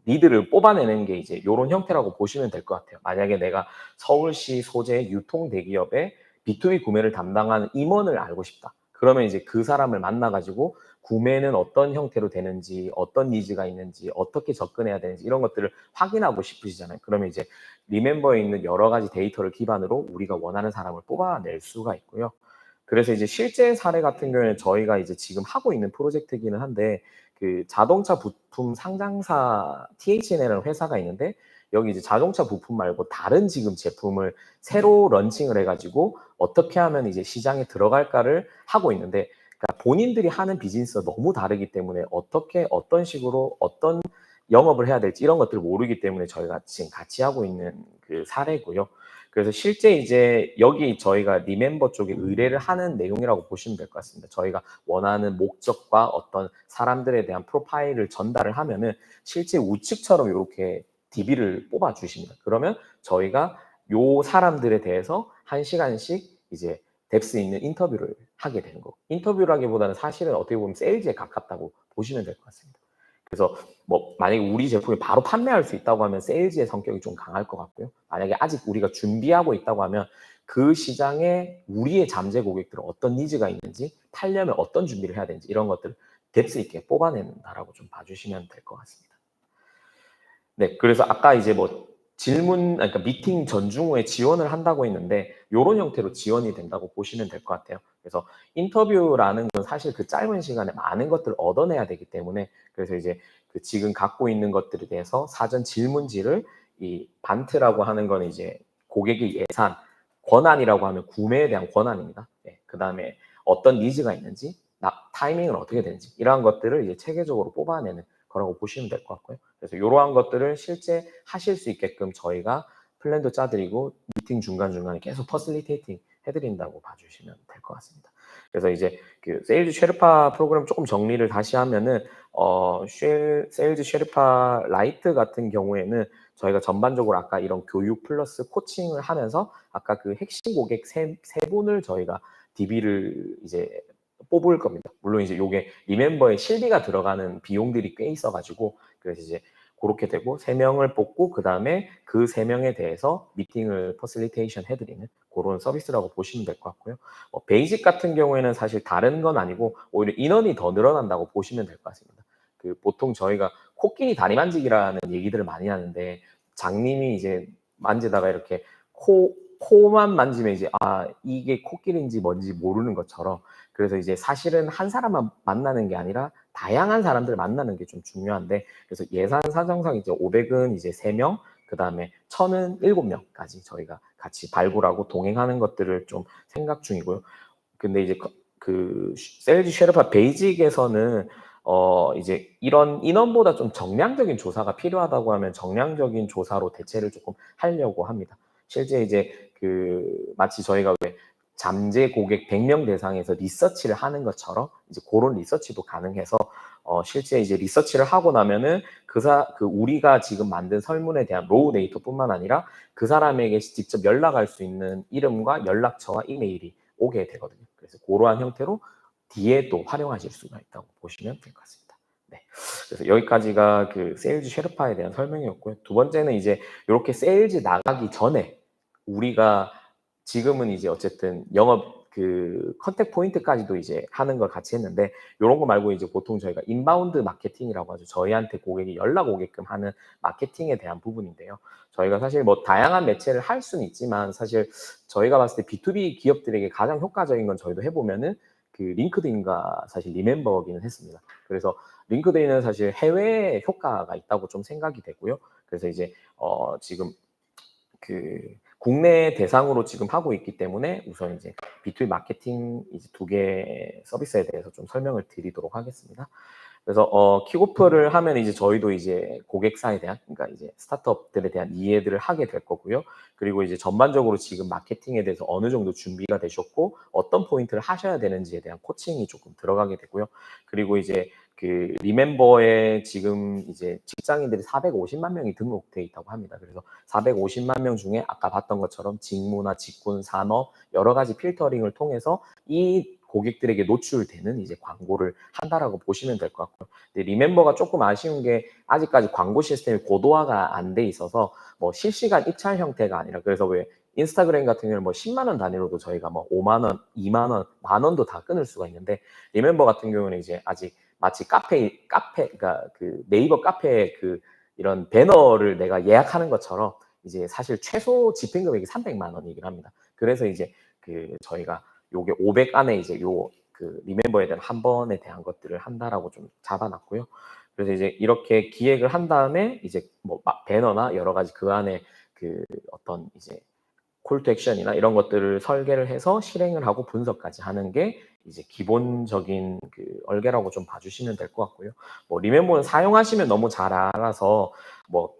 리드를 뽑아내는 게 이제 이런 형태라고 보시면 될 것 같아요. 만약에 내가 서울시 소재 유통 대기업에 B2B 구매를 담당하는 임원을 알고 싶다. 그러면 이제 그 사람을 만나가지고 구매는 어떤 형태로 되는지, 어떤 니즈가 있는지, 어떻게 접근해야 되는지 이런 것들을 확인하고 싶으시잖아요. 그러면 이제 리멤버에 있는 여러 가지 데이터를 기반으로 우리가 원하는 사람을 뽑아낼 수가 있고요. 그래서 이제 실제 사례 같은 경우에는 저희가 이제 지금 하고 있는 프로젝트이기는 한데 그 자동차 부품 상장사 THN이라는 회사가 있는데 여기 이제 자동차 부품 말고 다른 지금 제품을 새로 런칭을 해가지고 어떻게 하면 이제 시장에 들어갈까를 하고 있는데 그러니까 본인들이 하는 비즈니스가 너무 다르기 때문에 어떻게 어떤 식으로 어떤 영업을 해야 될지 이런 것들을 모르기 때문에 저희가 지금 같이 하고 있는 그 사례고요. 그래서 실제 이제 여기 저희가 리멤버 쪽에 의뢰를 하는 내용이라고 보시면 될 것 같습니다. 저희가 원하는 목적과 어떤 사람들에 대한 프로파일을 전달을 하면은 실제 우측처럼 이렇게 DB를 뽑아 주십니다. 그러면 저희가 요 사람들에 대해서 1시간씩 이제 뎁스 있는 인터뷰를 하게 되는 거고 인터뷰라기보다는 사실은 어떻게 보면 세일즈에 가깝다고 보시면 될 것 같습니다. 그래서 뭐 만약에 우리 제품이 바로 판매할 수 있다고 하면 세일즈의 성격이 좀 강할 것 같고요. 만약에 아직 우리가 준비하고 있다고 하면 그 시장에 우리의 잠재 고객들은 어떤 니즈가 있는지 팔려면 어떤 준비를 해야 되는지 이런 것들을 뎁스 있게 뽑아낸다라고 좀 봐주시면 될 것 같습니다. 네, 그래서 아까 이제 뭐 그러니까 미팅 전중후에 지원을 한다고 했는데 이런 형태로 지원이 된다고 보시면 될 것 같아요. 그래서 인터뷰라는 건 사실 그 짧은 시간에 많은 것들을 얻어내야 되기 때문에 그래서 이제 그 지금 갖고 있는 것들에 대해서 사전 질문지를 이 반트라고 하는 건 이제 고객의 예산, 권한이라고 하면 구매에 대한 권한입니다. 네, 그 다음에 어떤 니즈가 있는지, 타이밍은 어떻게 되는지 이러한 것들을 이제 체계적으로 뽑아내는 거라고 보시면 될 것 같고요. 그래서 이러한 것들을 실제 하실 수 있게끔 저희가 플랜도 짜드리고 미팅 중간중간에 계속 퍼실리테이팅 해드린다고 봐주시면 될 것 같습니다. 그래서 이제 그 세일즈 쉐르파 프로그램 조금 정리를 다시 하면은 세일즈 쉐르파 라이트 같은 경우에는 저희가 전반적으로 아까 이런 교육 플러스 코칭을 하면서 아까 그 핵심 고객 세 분을 저희가 DB를 이제 뽑을 겁니다. 물론 이제 요게 리멤버에 실비가 들어가는 비용들이 꽤 있어가지고 그래서 이제 그렇게 되고 3명을 뽑고 그다음에 그 3명에 대해서 미팅을 퍼실리테이션 해드리는 그런 서비스라고 보시면 될 것 같고요. 베이직 같은 경우에는 사실 다른 건 아니고 오히려 인원이 더 늘어난다고 보시면 될 것 같습니다. 그 보통 저희가 코끼리 다리 만지기라는 얘기들을 많이 하는데 장님이 이제 만지다가 이렇게 코만 만지면 이제 이게 코끼리인지 뭔지 모르는 것처럼 그래서 이제 사실은 한 사람만 만나는 게 아니라 다양한 사람들 만나는 게 좀 중요한데 그래서 예산 사정상 이제 500은 이제 3명 그다음에 1000은 7명까지 저희가 같이 발굴하고 동행하는 것들을 좀 생각 중이고요. 근데 이제 그 세일즈 쉐르파 베이직에서는 이제 이런 인원보다 좀 정량적인 조사가 필요하다고 하면 정량적인 조사로 대체를 조금 하려고 합니다. 실제 이제 마치 저희가 왜 잠재 고객 100명 대상에서 리서치를 하는 것처럼 이제 그런 리서치도 가능해서 실제 이제 리서치를 하고 나면은 우리가 지금 만든 설문에 대한 로우 데이터뿐만 아니라 그 사람에게 직접 연락할 수 있는 이름과 연락처와 이메일이 오게 되거든요. 그래서 그러한 형태로 뒤에 또 활용하실 수가 있다고 보시면 될 것 같습니다. 네. 그래서 여기까지가 그 세일즈 쉐르파에 대한 설명이었고요. 두 번째는 이제 이렇게 세일즈 나가기 전에 우리가 지금은 이제 어쨌든 영업 컨택 포인트까지도 이제 하는 걸 같이 했는데 이런 거 말고 이제 보통 저희가 인바운드 마케팅이라고 하죠. 저희한테 고객이 연락 오게끔 하는 마케팅에 대한 부분인데요. 저희가 사실 뭐 다양한 매체를 할 수는 있지만 사실 저희가 봤을 때 B2B 기업들에게 가장 효과적인 건 저희도 해보면은 링크드인과 사실 리멤버기는 했습니다. 그래서 링크드인은 사실 해외에 효과가 있다고 좀 생각이 되고요. 그래서 이제 지금 국내 대상으로 지금 하고 있기 때문에 우선 이제 B2B 마케팅 이제 2개 서비스에 대해서 좀 설명을 드리도록 하겠습니다. 그래서 킥오프를 하면 이제 저희도 이제 고객사에 대한 그러니까 이제 스타트업들에 대한 이해들을 하게 될 거고요. 그리고 이제 전반적으로 지금 마케팅에 대해서 어느 정도 준비가 되셨고 어떤 포인트를 하셔야 되는지에 대한 코칭이 조금 들어가게 되고요. 그리고 이제 리멤버에 지금 이제 직장인들이 450만 명이 등록돼 있다고 합니다. 그래서 450만 명 중에 아까 봤던 것처럼 직무나 직군, 산업 여러 가지 필터링을 통해서 이 고객들에게 노출되는 이제 광고를 한다라고 보시면 될 것 같고요. 근데 리멤버가 조금 아쉬운 게 아직까지 광고 시스템이 고도화가 안 돼 있어서 뭐 실시간 입찰 형태가 아니라 그래서 왜 인스타그램 같은 경우는 뭐 10만 원 단위로도 저희가 뭐 5만 원, 2만 원, 만 원도 다 끊을 수가 있는데 리멤버 같은 경우는 이제 아직 마치 그러니까 네이버 카페에 이런 배너를 내가 예약하는 것처럼 이제 사실 최소 집행 금액이 300만 원이긴 합니다. 그래서 이제 저희가 요게 500 안에 이제 리멤버에 대한 한 번에 대한 것들을 한다라고 좀 잡아놨고요. 그래서 이제 이렇게 기획을 한 다음에 이제 뭐 배너나 여러 가지 그 안에 어떤 이제 콜 투 액션이나 이런 것들을 설계를 해서 실행을 하고 분석까지 하는 게 이제 기본적인 얼개라고 좀 봐주시면 될 것 같고요. 뭐 리멤버는 사용하시면 너무 잘 알아서 뭐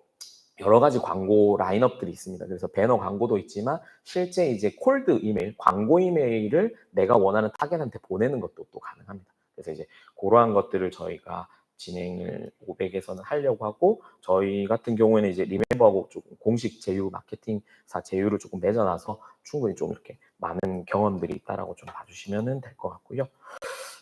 여러 가지 광고 라인업들이 있습니다. 그래서 배너 광고도 있지만 실제 이제 콜드 이메일, 광고 이메일을 내가 원하는 타겟한테 보내는 것도 또 가능합니다. 그래서 이제 그러한 것들을 저희가 진행을 500에서는 하려고 하고 저희 같은 경우에는 이제 리멤버하고 조금 공식 제휴 마케팅사 제휴를 조금 맺어놔서 충분히 좀 이렇게 많은 경험들이 있다라고 좀 봐주시면 될 것 같고요.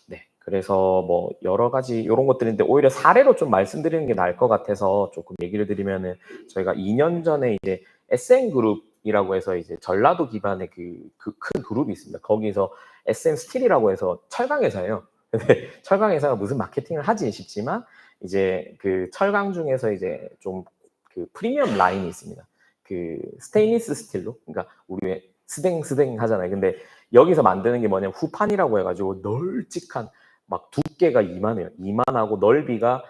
네, 그래서 뭐 여러 가지 이런 것들인데 오히려 사례로 좀 말씀드리는 게 나을 것 같아서 조금 얘기를 드리면은 저희가 2년 전에 이제 SM그룹이라고 해서 이제 전라도 기반의 큰 그룹이 있습니다. 거기서 SM 스틸이라고 해서 철강 회사예요. 근데 철강 회사가 무슨 마케팅을 하지 싶지만 이제 철강 중에서 이제 좀 프리미엄 라인이 있습니다. 스테인리스 스틸로 그러니까 우리 왜 스댕 하잖아요. 근데 여기서 만드는 게 뭐냐면 후판이라고 해가지고 널찍한 막 두께가 이만해요. 이만하고 넓이가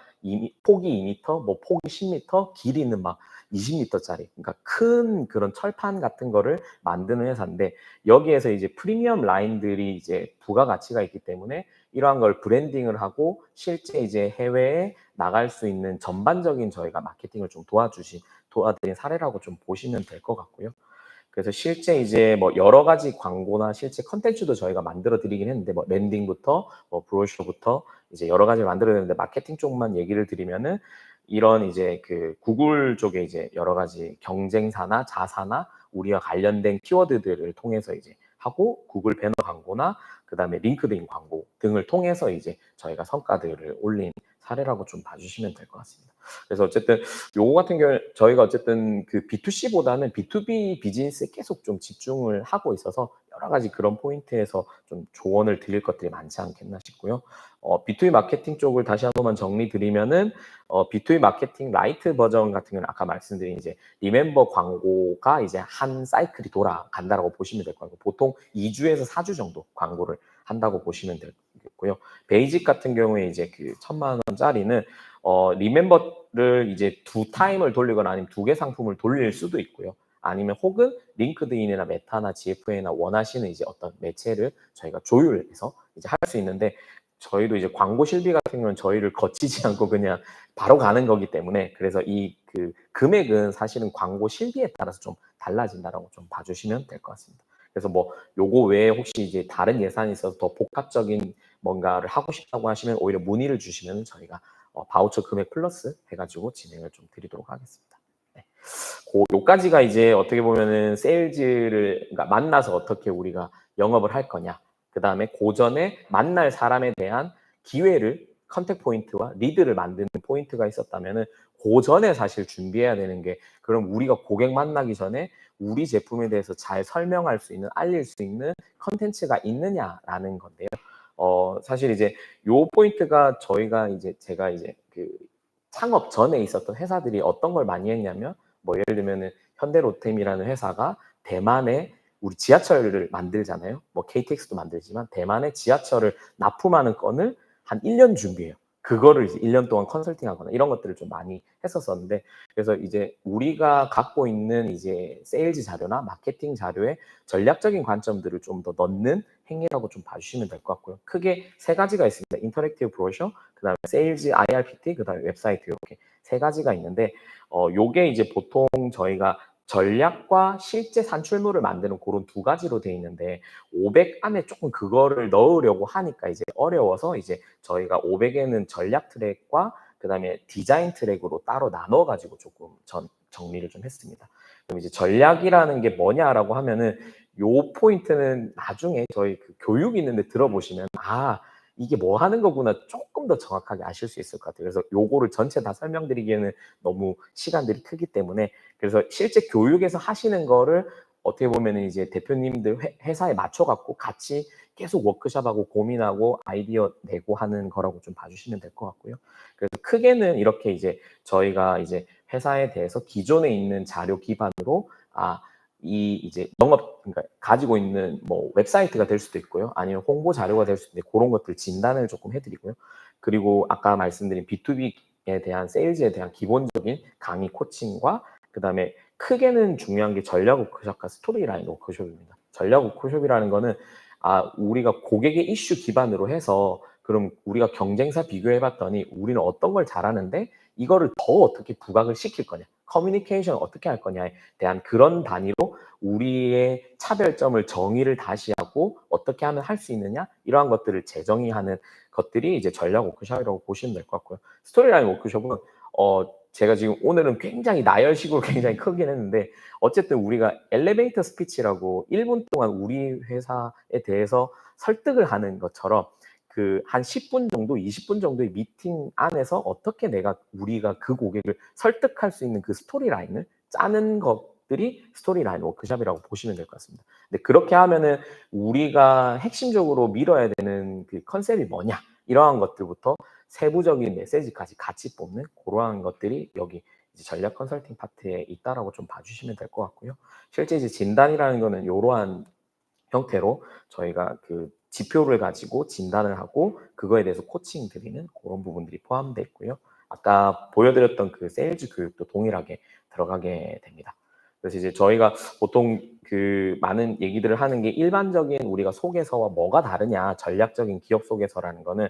폭이 2m, 뭐 폭이 10m, 길이는 막 20m짜리. 그러니까 큰 그런 철판 같은 거를 만드는 회사인데 여기에서 이제 프리미엄 라인들이 이제 부가가치가 있기 때문에 이러한 걸 브랜딩을 하고 실제 이제 해외에 나갈 수 있는 전반적인 저희가 마케팅을 좀 도와드린 사례라고 좀 보시면 될 것 같고요. 그래서 실제 이제 뭐 여러 가지 광고나 실제 컨텐츠도 저희가 만들어 드리긴 했는데 뭐 랜딩부터 뭐 브로셔부터 이제 여러 가지 만들어 드렸는데 마케팅 쪽만 얘기를 드리면은 이런 이제 구글 쪽에 이제 여러 가지 경쟁사나 자사나 우리와 관련된 키워드들을 통해서 이제 하고 구글 배너 광고나 그다음에 링크드인 광고 등을 통해서 이제 저희가 성과들을 올린 사례라고 좀 봐주시면 될 것 같습니다. 그래서 어쨌든 요거 같은 경우에 저희가 어쨌든 그 B2C보다는 B2B 비즈니스에 계속 좀 집중을 하고 있어서 여러 가지 그런 포인트에서 좀 조언을 드릴 것들이 많지 않겠나 싶고요. B2B 마케팅 쪽을 다시 한 번만 정리 드리면은 B2B 마케팅 라이트 버전 같은 경우는 아까 말씀드린 이제 리멤버 광고가 이제 한 사이클이 돌아간다라고 보시면 될 것 같고 보통 2주에서 4주 정도 광고를 한다고 보시면 되겠고요. 베이직 같은 경우에 이제 그 1,000만 원짜리는 리멤버를 이제 2타임을 돌리거나 아니면 2개 상품을 돌릴 수도 있고요. 아니면 혹은 링크드인이나 메타나 GFA나 원하시는 이제 어떤 매체를 저희가 조율해서 이제 할 수 있는데 저희도 이제 광고 실비 같은 경우는 저희를 거치지 않고 그냥 바로 가는 거기 때문에 그래서 이 그 금액은 사실은 광고 실비에 따라서 좀 달라진다라고 좀 봐주시면 될 것 같습니다. 그래서 뭐 요거 외에 혹시 이제 다른 예산이 있어서 더 복합적인 뭔가를 하고 싶다고 하시면 오히려 문의를 주시면 저희가 바우처 금액 플러스 해가지고 진행을 좀 드리도록 하겠습니다. 네. 요까지가 이제 어떻게 보면은 세일즈를 그러니까 만나서 어떻게 우리가 영업을 할 거냐. 그 다음에 고전에 만날 사람에 대한 기회를 컨택 포인트와 리드를 만드는 포인트가 있었다면은 고전에 사실 준비해야 되는 게 그럼 우리가 고객 만나기 전에 우리 제품에 대해서 잘 설명할 수 있는 알릴 수 있는 컨텐츠가 있느냐라는 건데요. 사실 이제 요 포인트가 저희가 이제 제가 이제 그 창업 전에 있었던 회사들이 어떤 걸 많이 했냐면 뭐 예를 들면은 현대로템이라는 회사가 대만에 우리 지하철을 만들잖아요. 뭐 KTX도 만들지만 대만에 지하철을 납품하는 건을 한 1년 준비해요. 그거를 이제 1년 동안 컨설팅하거나 이런 것들을 좀 많이 했었었는데 그래서 이제 우리가 갖고 있는 이제 세일즈 자료나 마케팅 자료에 전략적인 관점들을 좀 더 넣는 행위라고 좀 봐주시면 될 것 같고요. 크게 세 가지가 있습니다. 인터랙티브 브로셔, 그다음에 세일즈 IRPT, 그다음에 웹사이트 이렇게 세 가지가 있는데 요게 이제 보통 저희가 전략과 실제 산출물을 만드는 그런 두 가지로 돼 있는데 500 안에 조금 그거를 넣으려고 하니까 이제 어려워서 이제 저희가 500에는 전략 트랙과 그다음에 디자인 트랙으로 따로 나눠 가지고 조금 정리를 좀 했습니다. 그럼 이제 전략이라는 게 뭐냐라고 하면은 요 포인트는 나중에 저희 그 교육 있는데 들어보시면 이게 뭐 하는 거구나 조금 더 정확하게 아실 수 있을 것 같아요. 그래서 요거를 전체 다 설명드리기에는 너무 시간들이 크기 때문에 그래서 실제 교육에서 하시는 거를 어떻게 보면은 이제 대표님들 회사에 맞춰 갖고 같이 계속 워크숍하고 고민하고 아이디어 내고 하는 거라고 좀 봐주시면 될 것 같고요. 그래서 크게는 이렇게 이제 저희가 이제 회사에 대해서 기존에 있는 자료 기반으로 이 이제 영업 그러니까 가지고 있는 뭐 웹사이트가 될 수도 있고요. 아니면 홍보 자료가 될 수도 있는데 그런 것들 진단을 조금 해드리고요. 그리고 아까 말씀드린 B2B에 대한 세일즈에 대한 기본적인 강의 코칭과 그다음에 크게는 중요한 게 전략 워크숍과 스토리라인 워크숍입니다. 전략 워크숍이라는 거는 우리가 고객의 이슈 기반으로 해서 그럼 우리가 경쟁사 비교해 봤더니 우리는 어떤 걸 잘하는데 이거를 더 어떻게 부각을 시킬 거냐. 커뮤니케이션 어떻게 할 거냐에 대한 그런 단위로 우리의 차별점을 정의를 다시 하고 어떻게 하면 할 수 있느냐 이러한 것들을 재정의하는 것들이 이제 전략 워크숍이라고 보시면 될 것 같고요. 스토리라인 워크숍은 제가 지금 오늘은 굉장히 나열식으로 굉장히 크긴 했는데 어쨌든 우리가 엘리베이터 스피치라고 1분 동안 우리 회사에 대해서 설득을 하는 것처럼 그 한 10분 정도, 20분 정도의 미팅 안에서 어떻게 우리가 그 고객을 설득할 수 있는 그 스토리라인을 짜는 것들이 스토리라인 워크숍이라고 보시면 될 것 같습니다. 근데 그렇게 하면은 우리가 핵심적으로 밀어야 되는 그 컨셉이 뭐냐 이러한 것들부터 세부적인 메시지까지 같이 뽑는 그러한 것들이 여기 이제 전략 컨설팅 파트에 있다라고 좀 봐주시면 될 것 같고요. 실제 이제 진단이라는 거는 이러한 형태로 저희가 그 지표를 가지고 진단을 하고 그거에 대해서 코칭 드리는 그런 부분들이 포함되어 있고요. 아까 보여드렸던 그 세일즈 교육도 동일하게 들어가게 됩니다. 그래서 이제 저희가 보통 그 많은 얘기들을 하는 게 일반적인 우리가 소개서와 뭐가 다르냐 전략적인 기업 소개서라는 거는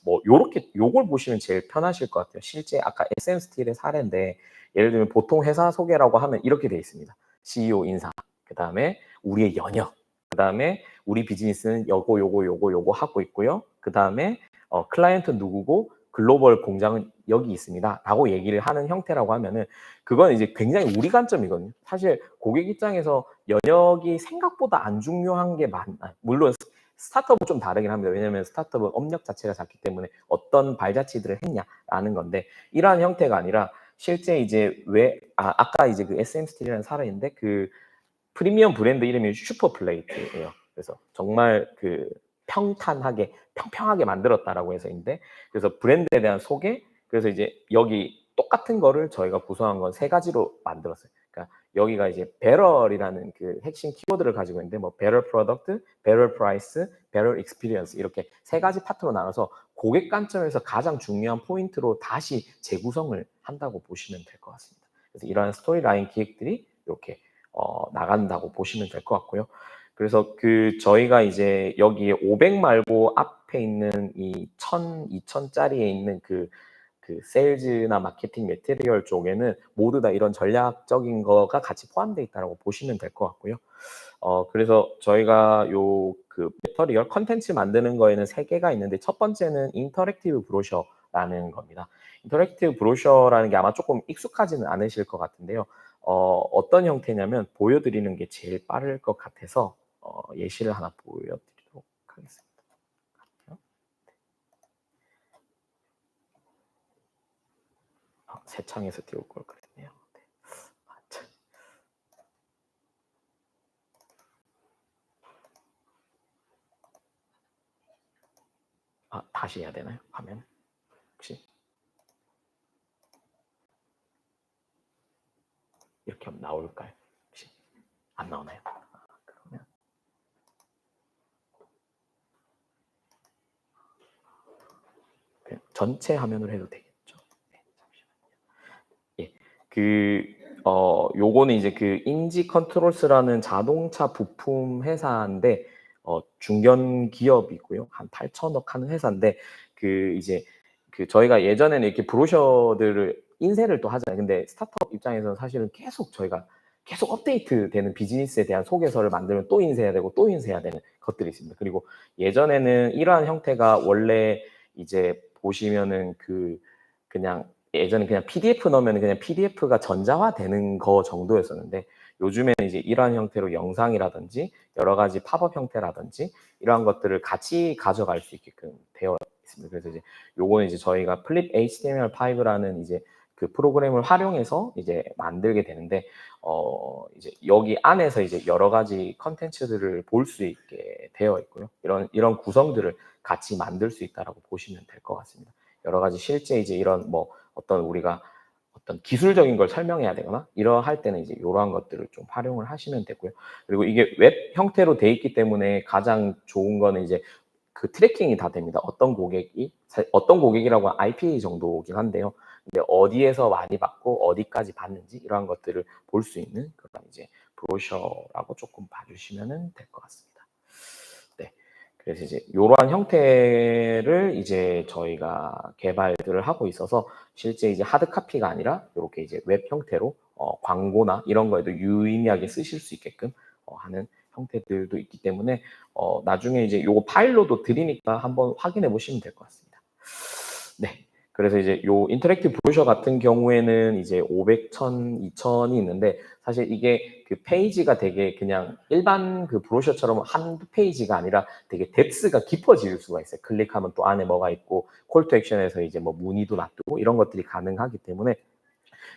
뭐 요걸 보시면 제일 편하실 것 같아요. 실제 아까 SM 스틸의 사례인데 예를 들면 보통 회사 소개라고 하면 이렇게 되어 있습니다. CEO 인사, 그 다음에 우리의 연역, 그 다음에 우리 비즈니스는 요거 하고 있고요. 그 다음에 클라이언트 누구고 글로벌 공장은 여기 있습니다라고 얘기를 하는 형태라고 하면은 그건 이제 굉장히 우리 관점이거든요. 사실 고객 입장에서 연역이 생각보다 안 중요한 게 물론 스타트업은 좀 다르긴 합니다. 왜냐하면 스타트업은 업력 자체가 작기 때문에 어떤 발자취들을 했냐라는 건데 이러한 형태가 아니라 실제 이제 아까 이제 그 SM 스틸이라는 사례인데 그 프리미엄 브랜드 이름이 슈퍼플레이트예요. 그래서 정말 그 평탄하게 평평하게 만들었다라고 해서인데 그래서 브랜드에 대한 소개 그래서 이제 여기 똑같은 거를 저희가 구성한 건 세 가지로 만들었어요. 그러니까 여기가 이제 배럴이라는 그 핵심 키워드를 가지고 있는데 뭐 배럴 프로덕트, 배럴 프라이스, 배럴 익스피리언스 이렇게 세 가지 파트로 나눠서 고객 관점에서 가장 중요한 포인트로 다시 재구성을 한다고 보시면 될 것 같습니다. 그래서 이러한 스토리라인 기획들이 이렇게 나간다고 보시면 될 것 같고요. 그래서 그 저희가 이제 여기에 500 말고 앞에 있는 이 1000, 2000짜리에 있는 그 세일즈나 마케팅 매테리얼 쪽에는 모두 다 이런 전략적인 거가 같이 포함되어 있다고 보시면 될 것 같고요. 그래서 저희가 요 그 매터리얼 컨텐츠 만드는 거에는 세 개가 있는데 첫 번째는 인터랙티브 브로셔라는 겁니다. 인터랙티브 브로셔라는 게 아마 조금 익숙하지는 않으실 것 같은데요. 어떤 형태냐면 보여드리는 게 제일 빠를 것 같아서 예시를 하나 보여드리도록 하겠습니다. 새 창에서 띄울 걸 그랬네요. 네. 참. 다시 해야 되나요? 화면 혹시 이렇게 하면 나올까요? 혹시 안 나오나요? 그러면 그냥 전체 화면으로 해도 되겠죠. 네, 잠시만요. 예, 요거는 이제 그 인지 컨트롤스라는 자동차 부품 회사인데 중견 기업이고요. 한 8천억 하는 회사인데 그 이제 그 저희가 예전에는 이렇게 브로셔들을 인쇄를 또 하잖아요. 근데 스타트업 입장에서는 사실은 계속 저희가 계속 업데이트되는 비즈니스에 대한 소개서를 만들면 또 인쇄해야 되고 또 인쇄해야 되는 것들이 있습니다. 그리고 예전에는 이러한 형태가 원래 이제 보시면은 그냥 예전에 그냥 PDF 넣으면 그냥 PDF가 전자화되는 거 정도였었는데 요즘에는 이제 이러한 형태로 영상이라든지 여러 가지 팝업 형태라든지 이러한 것들을 같이 가져갈 수 있게끔 되어 있습니다. 그래서 이제 요거는 이제 저희가 플립 HTML5라는 이제 그 프로그램을 활용해서 이제 만들게 되는데 이제 여기 안에서 이제 여러 가지 컨텐츠들을 볼 수 있게 되어 있고요. 이런 구성들을 같이 만들 수 있다라고 보시면 될 것 같습니다. 여러 가지 실제 이제 이런 뭐 어떤 우리가 어떤 기술적인 걸 설명해야 되거나 이러할 때는 이제 이러한 것들을 좀 활용을 하시면 되고요. 그리고 이게 웹 형태로 돼 있기 때문에 가장 좋은 거는 이제 그 트래킹이 다 됩니다. 어떤 고객이라고 IP 정도긴 한데요. 근데 어디에서 많이 받고 어디까지 받는지 이러한 것들을 볼 수 있는 그런 이제 브로셔라고 조금 봐주시면 될 것 같습니다. 네. 그래서 이제 이러한 형태를 이제 저희가 개발들을 하고 있어서 실제 이제 하드 카피가 아니라 이렇게 이제 웹 형태로 광고나 이런 거에도 유의미하게 쓰실 수 있게끔 하는 형태들도 있기 때문에 나중에 이제 요거 파일로도 드리니까 한번 확인해 보시면 될 것 같습니다. 네. 그래서 이제 요 인터랙티브 브로셔 같은 경우에는 이제 500, 1000, 2000이 있는데 사실 이게 그 페이지가 되게 그냥 일반 그 브로셔처럼 한두 페이지가 아니라 되게 뎁스가 깊어질 수가 있어요. 클릭하면 또 안에 뭐가 있고 콜 투 액션에서 이제 뭐 문의도 놔두고 이런 것들이 가능하기 때문에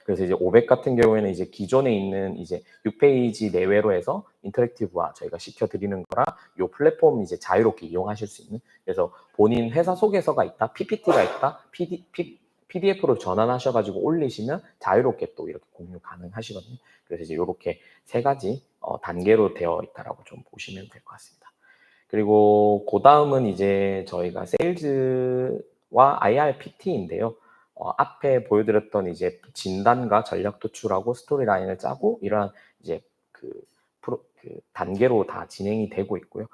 그래서 이제 500 같은 경우에는 이제 기존에 있는 이제 6페이지 내외로 해서 인터랙티브화 저희가 시켜드리는 거라 이 플랫폼 이제 자유롭게 이용하실 수 있는 그래서 본인 회사 소개서가 있다, PPT가 있다, PDF로 전환하셔가지고 올리시면 자유롭게 또 이렇게 공유 가능하시거든요. 그래서 이제 이렇게 세 가지 단계로 되어 있다라고 좀 보시면 될 것 같습니다. 그리고 그 다음은 이제 저희가 세일즈와 IRPT인데요. 앞에 보여드렸던 이제 진단과 전략 도출하고 스토리 라인을 짜고 이러한 이제 그 단계로 다 진행이 되고 있고요.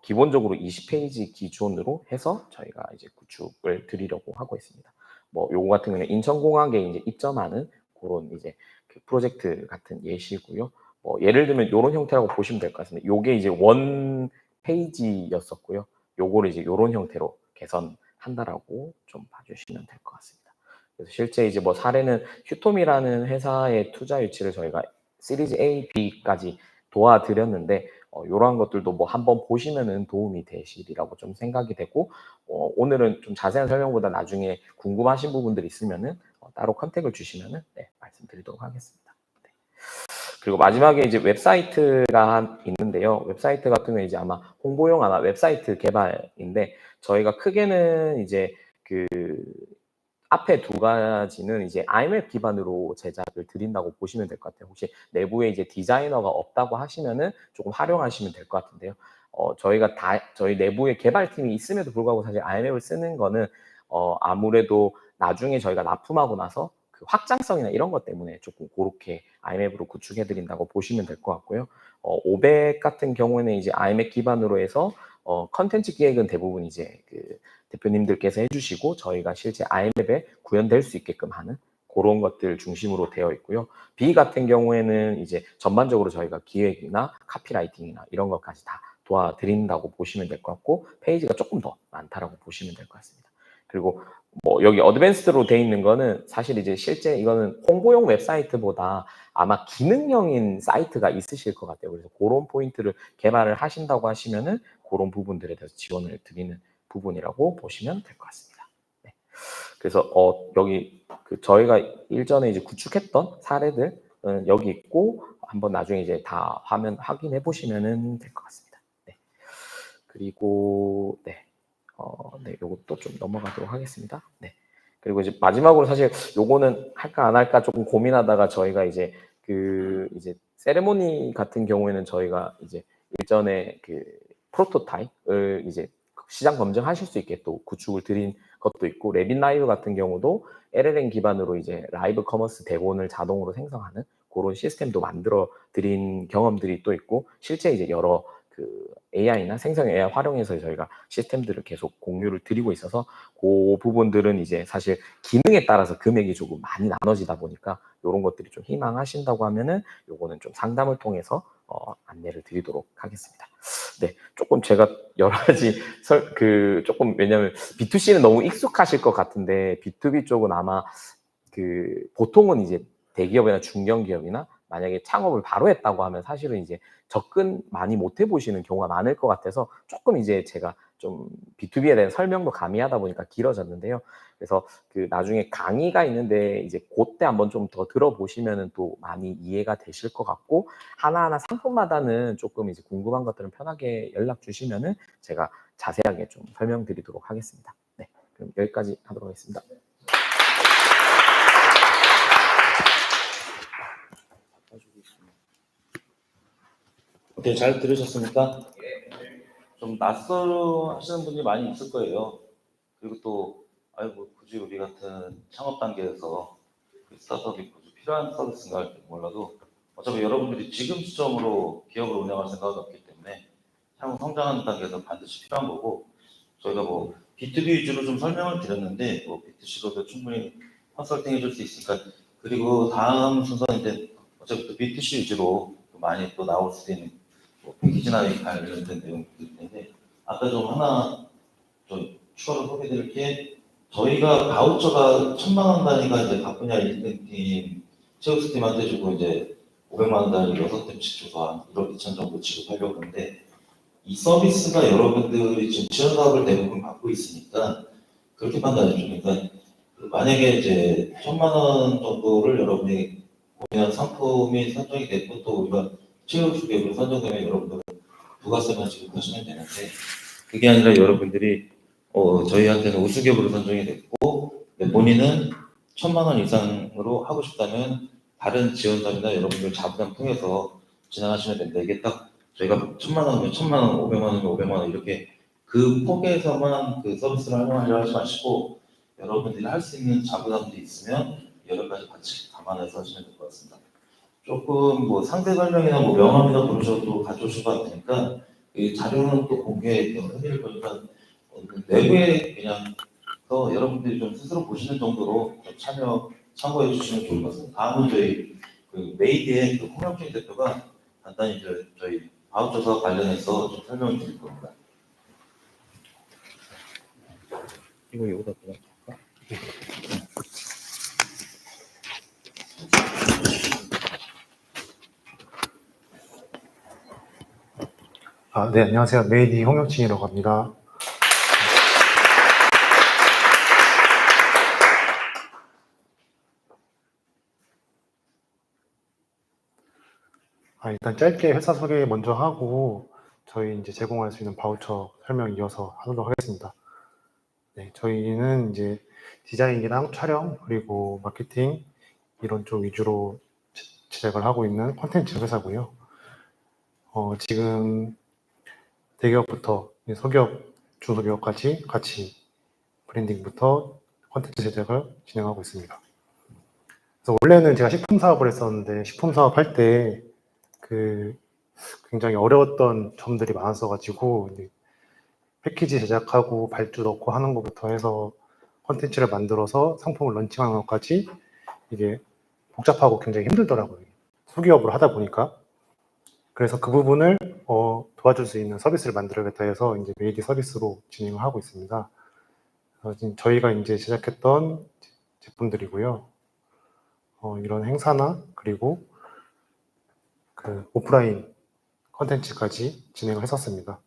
기본적으로 20페이지 기준으로 해서 저희가 이제 구축을 드리려고 하고 있습니다. 뭐 요거 같은 경우는 인천공항에 이제 입점하는 그런 이제 그 프로젝트 같은 예시고요. 뭐 예를 들면 이런 형태라고 보시면 될 것 같습니다. 요게 이제 원 페이지였었고요. 요거를 이제 이런 형태로 개선한 한다라고 좀 봐주시면 될 것 같습니다. 그래서 실제 이제 뭐 사례는 휴톰이라는 회사의 투자 유치를 저희가 시리즈 A, B까지 도와드렸는데 이러한 것들도 뭐 한번 보시면은 도움이 되시리라고 좀 생각이 되고 오늘은 좀 자세한 설명보다 나중에 궁금하신 부분들 있으면은 따로 컨택을 주시면은 네, 말씀드리도록 하겠습니다. 네. 그리고 마지막에 이제 웹사이트가 있는데요. 웹사이트 같은 경우는 이제 아마 홍보용 아마 웹사이트 개발인데 저희가 크게는 이제 그 앞에 두 가지는 이제 IMAP 기반으로 제작을 드린다고 보시면 될 것 같아요. 혹시 내부에 이제 디자이너가 없다고 하시면은 조금 활용하시면 될 것 같은데요. 저희가 저희 내부에 개발팀이 있음에도 불구하고 사실 IMAP을 쓰는 거는 아무래도 나중에 저희가 납품하고 나서 그 확장성이나 이런 것 때문에 조금 그렇게 IMAP으로 구축해 드린다고 보시면 될 것 같고요. 500 같은 경우에는 이제 IMAP 기반으로 해서 컨텐츠 기획은 대부분 이제 그 대표님들께서 해주시고 저희가 실제 IMAP에 구현될 수 있게끔 하는 그런 것들 중심으로 되어 있고요. B 같은 경우에는 이제 전반적으로 저희가 기획이나 카피라이팅이나 이런 것까지 다 도와드린다고 보시면 될 것 같고 페이지가 조금 더 많다라고 보시면 될 것 같습니다. 그리고 뭐 여기 어드밴스드로 되어 있는 거는 사실 이제 실제 이거는 홍보용 웹사이트보다 아마 기능형인 사이트가 있으실 것 같아요. 그래서 그런 포인트를 개발을 하신다고 하시면은 그런 부분들에 대해서 지원을 드리는 부분이라고 보시면 될 것 같습니다. 네. 그래서 여기 그 저희가 일전에 이제 구축했던 사례들은 여기 있고 한번 나중에 이제 다 화면 확인해 보시면 될 것 같습니다. 네. 그리고 네. 네, 요것도 좀 넘어가도록 하겠습니다. 네. 그리고 이제 마지막으로 사실 요거는 할까 안 할까 조금 고민하다가 저희가 이제 그 이제 세레모니 같은 경우에는 저희가 이제 일전에 그 프로토타입을 이제 시장 검증하실 수 있게 또 구축을 드린 것도 있고 레빗 라이브 같은 경우도 LLM 기반으로 이제 라이브 커머스 대본을 자동으로 생성하는 그런 시스템도 만들어 드린 경험들이 또 있고 실제 이제 여러 그 AI나 생성 AI 활용해서 저희가 시스템들을 계속 공유를 드리고 있어서 그 부분들은 이제 사실 기능에 따라서 금액이 조금 많이 나눠지다 보니까 이런 것들이 좀 희망하신다고 하면은 요거는 좀 상담을 통해서 안내를 드리도록 하겠습니다. 네, 조금 제가 여러 가지 조금 왜냐면 B2C는 너무 익숙하실 것 같은데 B2B 쪽은 아마 그 보통은 이제 대기업이나 중견기업이나 만약에 창업을 바로 했다고 하면 사실은 이제 접근 많이 못 해보시는 경우가 많을 것 같아서 조금 이제 제가 좀 B2B에 대한 설명도 가미하다 보니까 길어졌는데요. 그래서 그 나중에 강의가 있는데 이제 그때 한번 좀 더 들어보시면은 또 많이 이해가 되실 것 같고 하나하나 상품마다는 조금 이제 궁금한 것들은 편하게 연락 주시면은 제가 자세하게 좀 설명드리도록 하겠습니다. 네, 그럼 여기까지 하도록 하겠습니다. 어떻게 잘 들으셨습니까? 좀 낯설어 하시는 분들이 많이 있을 거예요. 그리고 또 아이고 굳이 우리 같은 창업 단계에서 그 스타트업이 굳이 필요한 서비스인가 할지 몰라도 어차피 여러분들이 지금 시점으로 기업을 운영할 생각은 없기 때문에 향후 성장하는 단계에서 반드시 필요한 거고 저희가 뭐 B2B 위주로 좀 설명을 드렸는데 뭐 B2C로도 충분히 컨설팅 해줄 수 있으니까 그리고 다음 순서는 이제 어차피 또 B2C 위주로 또 많이 또 나올 수도 있는 뭐 패키지나 관련된 내용들일 텐데 아까 좀 하나 좀 추가로 소개드릴 게 저희가 바우처가 1,000만 원 단위가 이제 각 분야 1등팀 체육스팀한테 주고 이제 500만 원 단위 6팀씩 줘서 한 1억 2천 정도 지급하려고 하는데 이 서비스가 여러분들이 지금 지원 사업을 대부분 받고 있으니까 그렇게 판단해 줍니다. 만약에 이제 1,000만 원 정도를 여러분이 고민한 상품이 선정이 됐고 또 우리가 체육 기업으로 선정되면 여러분들은 부가세만 지급하시면 되는데 그게 아니라 여러분들이 저희한테는 우수기업으로 선정이 됐고 본인은 1,000만 원 이상으로 하고 싶다면 다른 지원사이나 여러분들 자부담 통해서 진행하시면 된다. 이게 딱 저희가 1,000만 원이면 1,000만 원, 500만 원이면 500만 원 이렇게 그 폭에서만 그 서비스를 활용하려 하지 마시고 여러분들이 할 수 있는 자부담도 있으면 여러 가지 같이 감안해서 하시면 될 것 같습니다. 조금 뭐 상세 설명이나 뭐 명함이나 브로셔도 가져오시고 할 테니까 이 자료는 또 공개해드릴 거니까 내부에 그냥 더 여러분들이 좀 스스로 보시는 정도로 좀 참고해 주시면 좋을 것 같습니다. 다음은 저희 그 메이드의 그 홍영진 대표가 간단히 저희 바우처 사업 관련해서 좀 설명을 드릴 겁니다. 이거 여기다 둬. 네, 안녕하세요. 메이디 홍혁진이라고 합니다. 일단 짧게 회사 소개 먼저 하고 저희 이제 제공할 수 있는 바우처 설명 이어서 하도록 하겠습니다. 네, 저희는 이제 디자인이랑 촬영 그리고 마케팅 이런 쪽 위주로 제작을 하고 있는 콘텐츠 회사고요. 지금 대기업부터 소기업, 중소기업까지 같이 브랜딩부터 콘텐츠 제작을 진행하고 있습니다. 그래서 원래는 제가 식품 사업을 했었는데 식품 사업 할 때 굉장히 어려웠던 점들이 많았어가지고 패키지 제작하고 발주 넣고 하는 것부터 해서 콘텐츠를 만들어서 상품을 런칭하는 것까지 이게 복잡하고 굉장히 힘들더라고요. 소기업으로 하다 보니까. 그래서 그 부분을 도와줄 수 있는 서비스를 만들어야겠다 해서 이제 메이디 서비스로 진행을 하고 있습니다. 지금 저희가 이제 제작했던 제품들이고요. 이런 행사나 그리고 오프라인 컨텐츠까지 진행을 했었습니다.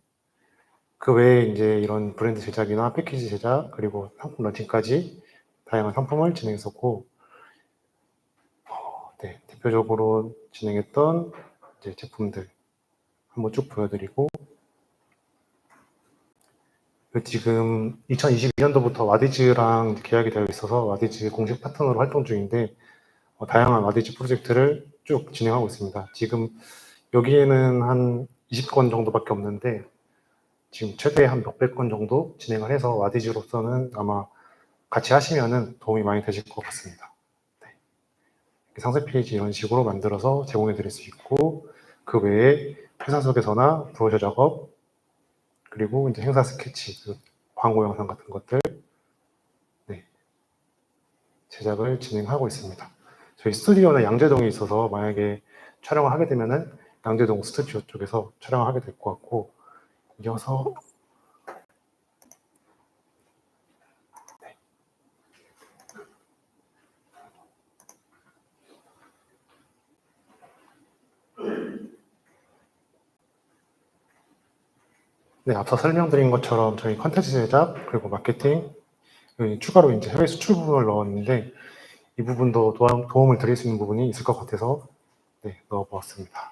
그 외에 이제 이런 브랜드 제작이나 패키지 제작 그리고 상품 런칭까지 다양한 상품을 진행했었고, 네, 대표적으로 진행했던 이제 제품들 한번 쭉 보여드리고, 지금 2022년도부터 와디즈랑 계약이 되어 있어서 와디즈 공식 파트너로 활동 중인데 다양한 와디즈 프로젝트를 쭉 진행하고 있습니다. 지금 여기에는 한 20건 정도밖에 없는데 지금 최대 한 몇백 건 정도 진행을 해서 와디즈로서는 아마 같이 하시면은 도움이 많이 되실 것 같습니다. 네. 상세 페이지 이런 식으로 만들어서 제공해 드릴 수 있고, 그 외에 회사 속에서나 브로셔 작업, 그리고 이제 행사 스케치, 광고 영상 같은 것들, 네, 제작을 진행하고 있습니다. 저희 스튜디오는 양재동에 있어서 만약에 촬영을 하게 되면은 양재동 스튜디오 쪽에서 촬영을 하게 될 것 같고, 이어서 네, 앞서 설명드린 것처럼 저희 컨텐츠 제작 그리고 마케팅 추가로 이제 해외 수출 부분을 넣었는데 이 부분도 도움을 드릴 수 있는 부분이 있을 것 같아서 네, 넣어보았습니다.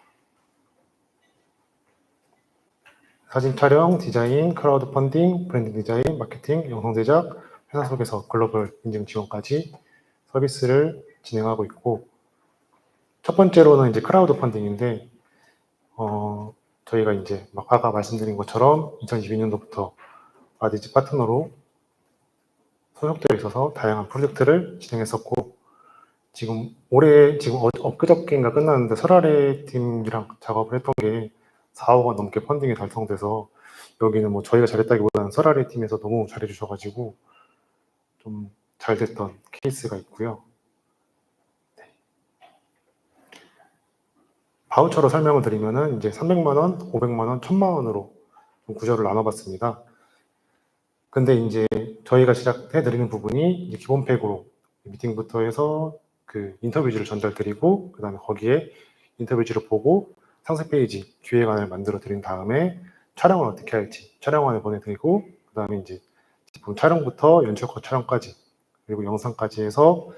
사진 촬영, 디자인, 크라우드 펀딩, 브랜딩 디자인, 마케팅, 영상 제작, 회사 속에서 글로벌 인증 지원까지 서비스를 진행하고 있고, 첫 번째로는 이제 크라우드 펀딩인데 저희가 이제 아까 말씀드린 것처럼 2022년도부터 와디즈 파트너로 소속되어 있어서 다양한 프로젝트를 진행했었고, 지금 엊그저께인가 끝났는데 설아래 팀이랑 작업을 했던 게 4억 원 넘게 펀딩이 달성돼서 여기는 뭐 저희가 잘했다기보다는 설아래 팀에서 너무 잘해주셔가지고 좀 잘 됐던 케이스가 있고요. 네. 바우처로 설명을 드리면은 이제 300만 원, 500만 원, 1000만 원으로 좀 구조를 나눠봤습니다. 근데 이제 저희가 시작해드리는 부분이 이제 기본 팩으로 미팅부터 해서 그 인터뷰지를 전달드리고, 그 다음에 거기에 인터뷰지를 보고 상세 페이지 기획안을 만들어 드린 다음에 촬영을 어떻게 할지 촬영안을 보내드리고, 그 다음에 이제 제품 촬영부터 연출컷 촬영까지 그리고 영상까지 해서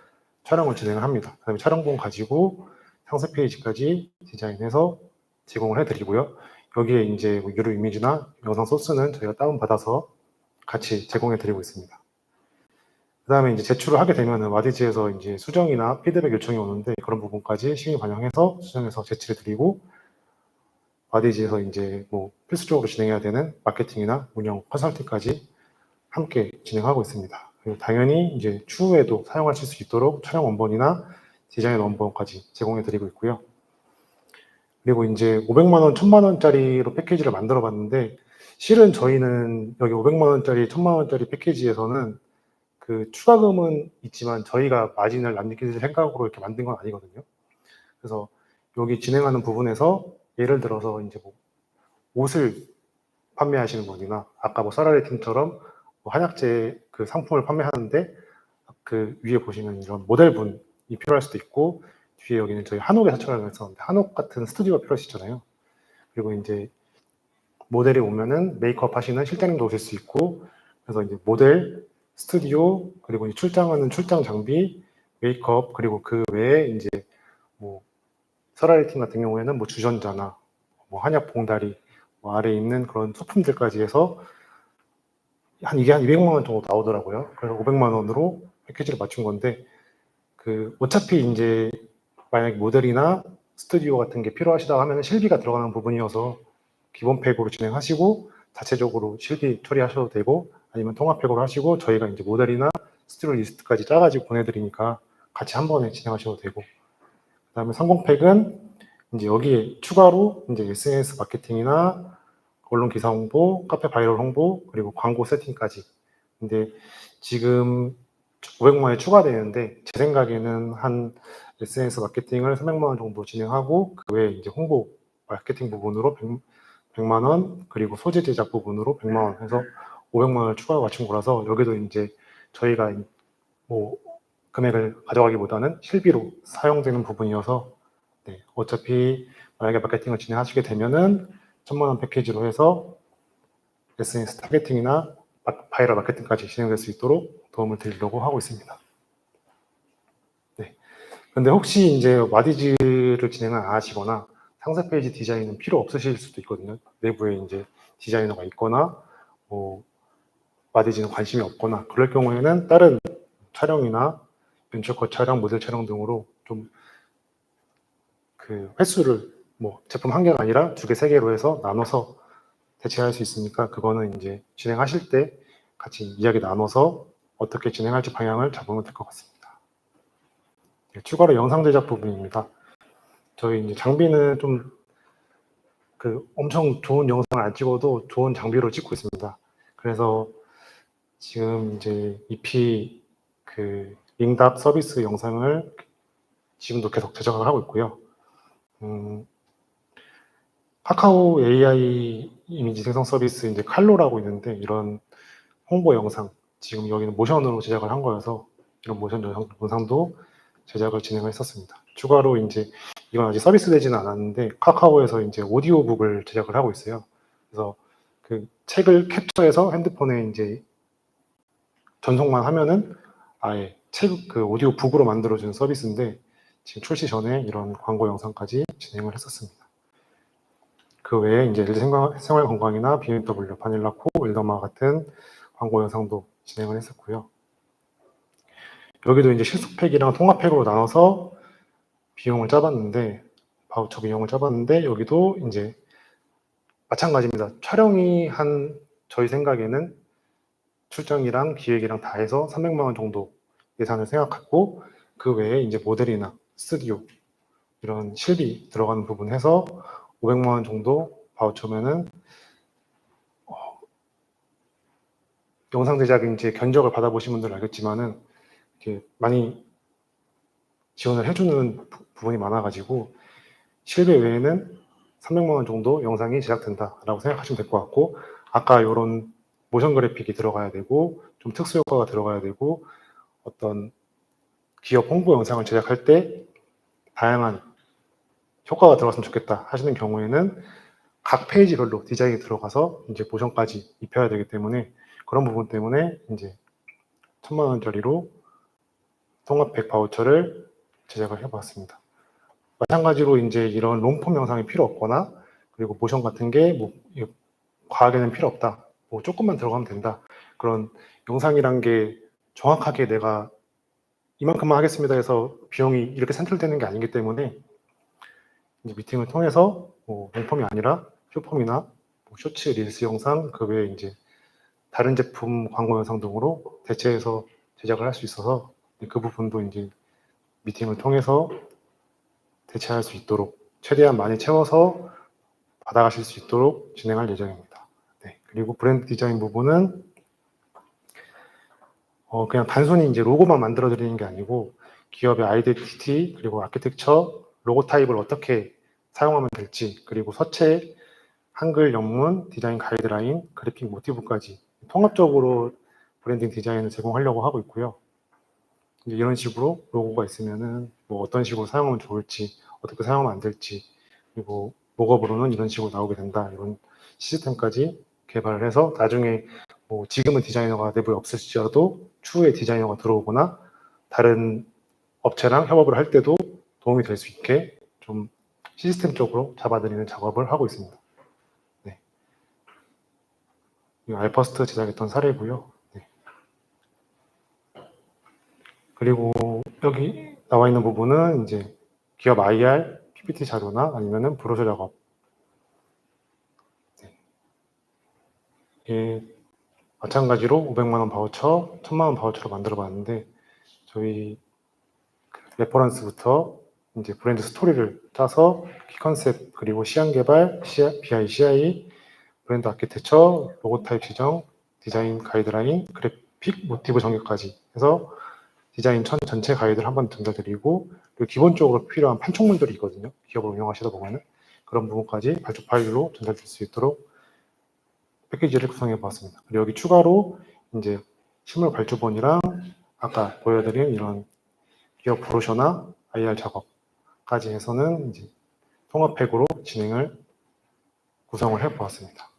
촬영을 진행을 합니다. 그 다음에 촬영본 가지고 상세 페이지까지 디자인해서 제공을 해드리고요. 여기에 이제 뭐 유료 이미지나 영상 소스는 저희가 다운받아서 같이 제공해 드리고 있습니다. 그 다음에 이제 제출을 하게 되면은 와디즈에서 이제 수정이나 피드백 요청이 오는데 그런 부분까지 심의 반영해서 수정해서 제출해 드리고, 와디즈에서 이제 뭐 필수적으로 진행해야 되는 마케팅이나 운영, 컨설팅까지 함께 진행하고 있습니다. 그리고 당연히 이제 추후에도 사용하실 수 있도록 촬영 원본이나 디자인 원본까지 제공해 드리고 있고요. 그리고 이제 500만 원, 1000만 원짜리로 패키지를 만들어 봤는데, 실은 저희는 여기 500만 원짜리, 1000만 원짜리 패키지에서는 그 추가금은 있지만 저희가 마진을 남길 생각으로 이렇게 만든 건 아니거든요. 그래서 여기 진행하는 부분에서 예를 들어서 이제 뭐 옷을 판매하시는 분이나 아까 뭐 사라리 팀처럼 뭐 한약재 그 상품을 판매하는데 그 위에 보시면 이런 모델분이 필요할 수도 있고 뒤에 여기는 저희 한옥에 사천을 했었는데 한옥 같은 스튜디오가 필요하시잖아요. 그리고 이제 모델이 오면은 메이크업 하시는 실장님도 오실 수 있고 그래서 이제 모델, 스튜디오 그리고 이제 출장하는 출장 장비, 메이크업 그리고 그 외에 이제 뭐 서라이팅 같은 경우에는 뭐 주전자나 뭐 한약 봉다리 뭐 아래에 있는 그런 소품들까지 해서 이게 한 200만 원 정도 나오더라고요. 그래서 500만 원으로 패키지를 맞춘 건데 그 어차피 이제 만약 모델이나 스튜디오 같은 게 필요하시다 하면 실비가 들어가는 부분이어서 기본 팩으로 진행하시고 자체적으로 실비 처리하셔도 되고 아니면 통합팩으로 하시고 저희가 이제 모델이나 스튜디오 리스트까지 짜가지고 보내드리니까 같이 한 번에 진행하셔도 되고 그다음에 성공팩은 이제 여기에 추가로 이제 SNS 마케팅이나 언론 기사 홍보, 카페 바이럴 홍보, 그리고 광고 세팅까지. 근데 지금 500만 원이 추가되는데 제 생각에는 한 SNS 마케팅을 300만 원 정도 진행하고 그 외에 이제 홍보 마케팅 부분으로 100만 원 그리고 소재 제작 부분으로 100만 원 해서 500만 원을 추가 맞춘 거라서 여기도 이제 저희가 뭐 금액을 가져가기보다는 실비로 사용되는 부분이어서 네, 어차피 만약에 마케팅을 진행하시게 되면은 1000만 원 패키지로 해서 SNS 타겟팅이나 바이럴 마케팅까지 진행될 수 있도록 도움을 드리려고 하고 있습니다. 네. 근데 혹시 이제 와디즈를 진행을 안 하시거나 상세 페이지 디자인은 필요 없으실 수도 있거든요. 내부에 이제 디자이너가 있거나 뭐 와디즈는 관심이 없거나 그럴 경우에는 다른 촬영이나 벤처컷 촬영, 모델 촬영 등으로 좀 그 횟수를 뭐 제품 한 개가 아니라 2개, 3개로 해서 나눠서 대체할 수 있으니까 그거는 이제 진행하실 때 같이 이야기 나눠서 어떻게 진행할지 방향을 잡으면 될 것 같습니다. 네, 추가로 영상 제작 부분입니다. 저희 이제 장비는 좀 그 엄청 좋은 영상을 안 찍어도 좋은 장비로 찍고 있습니다. 그래서 지금 이제 EP 그 링답 서비스 영상을 지금도 계속 제작을 하고 있고요. 카카오 AI 이미지 생성 서비스 이제 칼로라고 있는데 이런 홍보 영상 지금 여기는 모션으로 제작을 한 거여서 이런 모션 영상도 제작을 진행을 했었습니다. 추가로 이제 이건 아직 서비스 되지는 않았는데 카카오에서 이제 오디오북을 제작을 하고 있어요. 그래서 그 책을 캡처해서 핸드폰에 이제 전송만 하면은 아예 책 그 오디오북으로 만들어주는 서비스인데 지금 출시 전에 이런 광고 영상까지 진행을 했었습니다. 그 외에 이제 LG 생활건강이나 BMW, 바닐라코, 일더마 같은 광고 영상도 진행을 했었고요. 여기도 이제 실속팩이랑 통합팩으로 나눠서 비용을 짜봤는데 바우처 비용을 짜봤는데 여기도 이제 마찬가지입니다. 촬영이 한 저희 생각에는 출장이랑 기획이랑 다 해서 300만 원 정도 예산을 생각하고 그 외에 이제 모델이나 스튜디오 이런 실비 들어가는 부분 해서 500만 원 정도 바우처면은 영상 제작 이제 견적을 받아보신 분들은 알겠지만은 이렇게 많이 지원을 해주는 부분이 많아가지고 실비 외에는 300만 원 정도 영상이 제작된다라고 생각하시면 될 것 같고 아까 이런 모션 그래픽이 들어가야 되고 좀 특수 효과가 들어가야 되고 어떤 기업 홍보 영상을 제작할 때 다양한 효과가 들어갔으면 좋겠다 하시는 경우에는 각 페이지별로 디자인이 들어가서 이제 모션까지 입혀야 되기 때문에 그런 부분 때문에 이제 1000만 원짜리로 통합팩 바우처를 제작을 해보았습니다. 마찬가지로 이제 이런 롱폼 영상이 필요 없거나 그리고 모션 같은 게 뭐 과하게는 필요 없다. 뭐 조금만 들어가면 된다. 그런 영상이란 게 정확하게 내가 이만큼만 하겠습니다 해서 비용이 이렇게 산출되는 게 아니기 때문에 이제 미팅을 통해서 뭐 롱폼이 아니라 쇼폼이나 뭐 쇼츠, 릴스 영상 그 외에 이제 다른 제품 광고 영상 등으로 대체해서 제작을 할 수 있어서 그 부분도 이제 미팅을 통해서 대체할 수 있도록 최대한 많이 채워서 받아가실 수 있도록 진행할 예정입니다. 네, 그리고 브랜드 디자인 부분은 그냥 단순히 이제 로고만 만들어 드리는 게 아니고 기업의 아이덴티티 그리고 아키텍처, 로고 타입을 어떻게 사용하면 될지 그리고 서체, 한글 영문, 디자인 가이드라인, 그래픽 모티브까지 통합적으로 브랜딩 디자인을 제공하려고 하고 있고요. 이제 이런 식으로 로고가 있으면은 뭐 어떤 식으로 사용하면 좋을지, 어떻게 사용하면 안 될지, 그리고 목업으로는 이런 식으로 나오게 된다. 이런 시스템까지 개발을 해서 나중에 뭐 지금은 디자이너가 내부에 없을지라도 추후에 디자이너가 들어오거나 다른 업체랑 협업을 할 때도 도움이 될 수 있게 좀 시스템적으로 잡아드리는 작업을 하고 있습니다. 네. 이 알퍼스트 제작했던 사례고요. 네. 그리고 여기 나와 있는 부분은 이제 기업 IR, PPT 자료나 아니면은 브로셔 작업. 네. 이게 마찬가지로 500만 원 바우처, 1000만 원 바우처로 만들어 봤는데 저희 레퍼런스부터 이제 브랜드 스토리를 짜서 키 컨셉 그리고 시안 개발, BI, CI, 브랜드 아키텍처, 로고 타입 지정, 디자인 가이드라인, 그래픽 모티브 정의까지 해서 디자인 전체 가이드를 한번 전달드리고 그리고 기본적으로 필요한 판촉물들이 있거든요. 기업을 운영하시다 보면은 그런 부분까지 발주 파일로 전달될 수 있도록 패키지를 구성해 보았습니다. 그리고 여기 추가로 이제 실물 발주본이랑 아까 보여드린 이런 기업 브로셔나 IR 작업까지 해서는 이제 통합팩으로 진행을 구성을 해 보았습니다.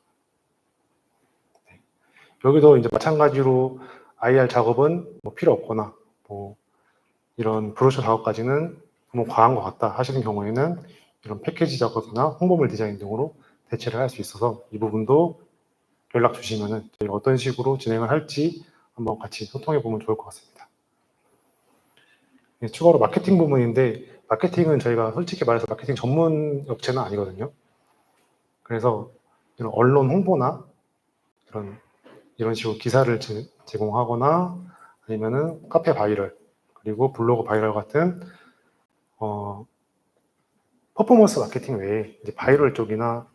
네. 여기도 이제 마찬가지로 IR 작업은 뭐 필요 없거나 뭐 이런 브로셔 작업까지는 너무 과한 것 같다 하시는 경우에는 이런 패키지 작업이나 홍보물 디자인 등으로 대체를 할 수 있어서 이 부분도 연락 주시면은 저희가 어떤 식으로 진행을 할지 한번 같이 소통해 보면 좋을 것 같습니다. 네, 추가로 마케팅 부분인데 마케팅은 저희가 솔직히 말해서 마케팅 전문 업체는 아니거든요. 그래서 이런 언론 홍보나 이런 식으로 기사를 제공하거나 아니면은 카페 바이럴 그리고 블로그 바이럴 같은 퍼포먼스 마케팅 외에 이제 바이럴 쪽이나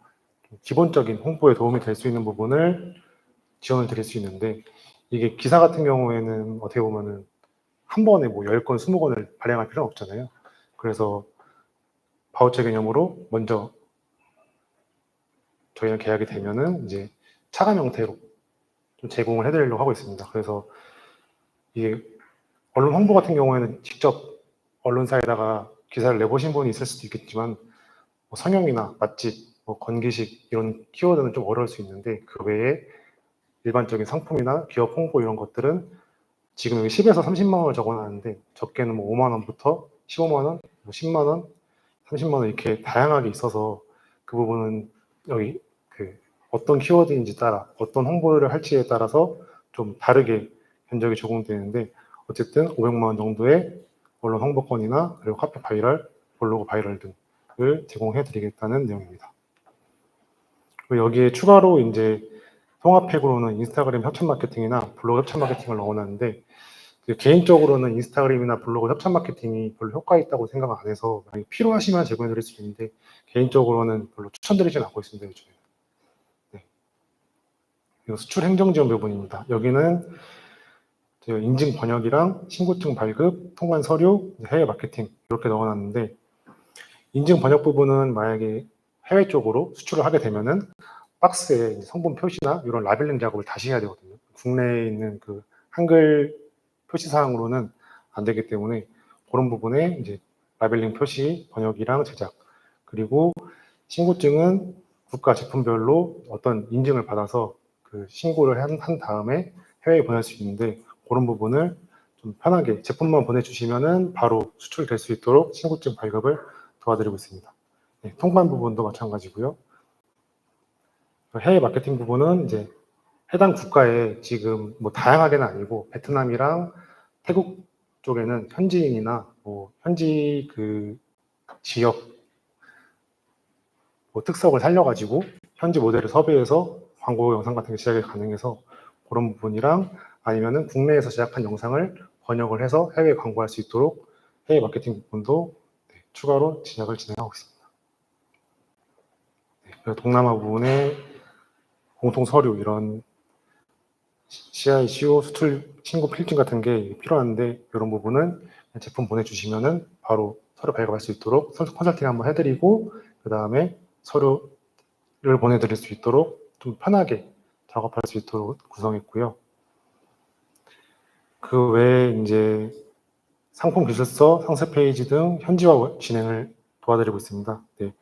기본적인 홍보에 도움이 될 수 있는 부분을 지원을 드릴 수 있는데 이게 기사 같은 경우에는 어떻게 보면은 한 번에 뭐 10건, 20건을 발행할 필요는 없잖아요. 그래서 바우처 개념으로 먼저 저희랑 계약이 되면은 이제 차감 형태로 좀 제공을 해드리려고 하고 있습니다. 그래서 이게 언론 홍보 같은 경우에는 직접 언론사에다가 기사를 내보신 분이 있을 수도 있겠지만 뭐 성형이나 맛집, 뭐 건기식 이런 키워드는 좀 어려울 수 있는데 그 외에 일반적인 상품이나 기업 홍보 이런 것들은 지금 여기 10에서 30만 원을 적어놨는데 적게는 뭐 5만 원부터 15만 원, 뭐 10만 원, 30만 원 이렇게 다양하게 있어서 그 부분은 여기 그 어떤 키워드인지 따라 어떤 홍보를 할지에 따라서 좀 다르게 견적이 적용되는데 어쨌든 500만 원 정도의 언론 홍보권이나 그리고 카페 바이럴, 블로그 바이럴 등을 제공해 드리겠다는 내용입니다. 그리고 여기에 추가로 이제 통합팩으로는 인스타그램 협찬 마케팅이나 블로그 협찬 마케팅을 넣어놨는데 개인적으로는 인스타그램이나 블로그 협찬 마케팅이 별로 효과 있다고 생각 안 해서 필요하시면 제공해 드릴 수 있는데 개인적으로는 별로 추천드리진 않고 있습니다. 요즘에. 네. 그리고 수출 행정 지원 부분입니다. 여기는 인증 번역이랑 신고증 발급, 통관 서류, 해외 마케팅 이렇게 넣어놨는데 인증 번역 부분은 만약에 해외 쪽으로 수출을 하게 되면은 박스에 성분 표시나 이런 라벨링 작업을 다시 해야 되거든요. 국내에 있는 그 한글 표시 사항으로는 안 되기 때문에 그런 부분에 이제 라벨링 표시, 번역이랑 제작 그리고 신고증은 국가 제품별로 어떤 인증을 받아서 그 신고를 한 다음에 해외에 보낼 수 있는데 그런 부분을 좀 편하게 제품만 보내주시면은 바로 수출될 수 있도록 신고증 발급을 도와드리고 있습니다. 네, 통관 부분도 마찬가지고요. 해외 마케팅 부분은 이제 해당 국가에 지금 뭐 다양하게는 아니고 베트남이랑 태국 쪽에는 현지인이나 뭐 현지 그 지역 뭐 특성을 살려가지고 현지 모델을 섭외해서 광고 영상 같은 게 제작이 가능해서 그런 부분이랑 아니면은 국내에서 제작한 영상을 번역을 해서 해외에 광고할 수 있도록 해외 마케팅 부분도 추가로 제작을 진행하고 있습니다. 그리고 동남아 부분에 공통 서류 이런 CI, CO, 수출 신고 필증 같은 게 필요한데 이런 부분은 제품 보내주시면은 바로 서류 발급할 수 있도록 컨설팅 한번 해드리고 그 다음에 서류를 보내드릴 수 있도록 좀 편하게 작업할 수 있도록 구성했고요. 그 외에 이제 상품 기술서, 상세 페이지 등 현지화 진행을 도와드리고 있습니다. 네.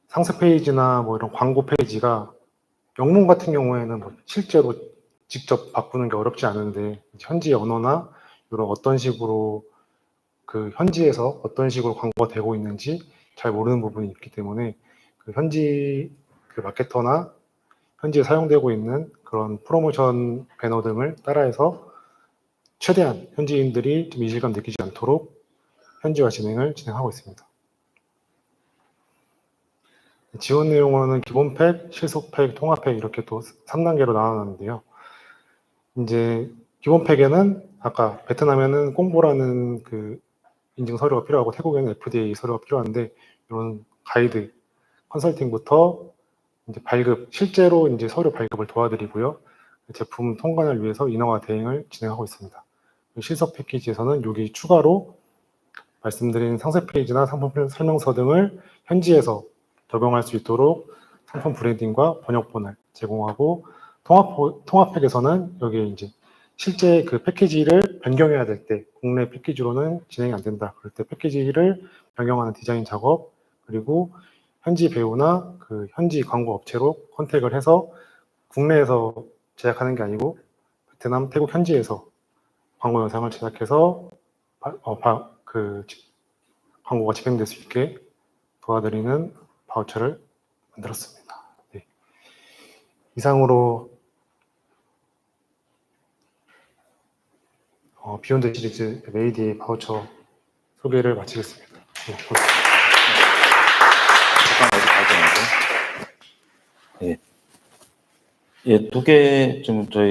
상세 페이지나 뭐 이런 광고 페이지가 영문 같은 경우에는 뭐 실제로 직접 바꾸는 게 어렵지 않은데 현지 언어나 이런 어떤 식으로 그 현지에서 어떤 식으로 광고가 되고 있는지 잘 모르는 부분이 있기 때문에 그 현지 그 마케터나 현지에 사용되고 있는 그런 프로모션 배너 등을 따라해서 최대한 현지인들이 좀 이질감 느끼지 않도록 현지화 진행하고 있습니다. 지원 내용으로는 기본 팩, 실속 팩, 통합 팩 이렇게 또 3단계로 나눠놨는데요. 이제 기본 팩에는 아까 베트남에는 꽁보라는 그 인증 서류가 필요하고 태국에는 FDA 서류가 필요한데 이런 가이드, 컨설팅부터 이제 발급, 실제로 이제 서류 발급을 도와드리고요. 제품 통관을 위해서 인허가 대행을 진행하고 있습니다. 실속 패키지에서는 여기 추가로 말씀드린 상세 페이지나 상품 설명서 등을 현지에서 적용할 수 있도록 상품 브랜딩과 번역본을 제공하고 통합팩에서는 여기에 이제 실제 그 패키지를 변경해야 될 때 국내 패키지로는 진행이 안 된다. 그럴 때 패키지를 변경하는 디자인 작업 그리고 현지 배우나 그 현지 광고 업체로 컨택을 해서 국내에서 제작하는 게 아니고 베트남, 태국 현지에서 광고 영상을 제작해서 그 광고가 집행될 수 있게 도와드리는 바우처를 만들었습니다. 네. 이상으로 비욘드 시리즈 메이디의 바우처 소개를 마치겠습니다. 네, 잠깐 어디 가져는데 예, 두 개 좀 저희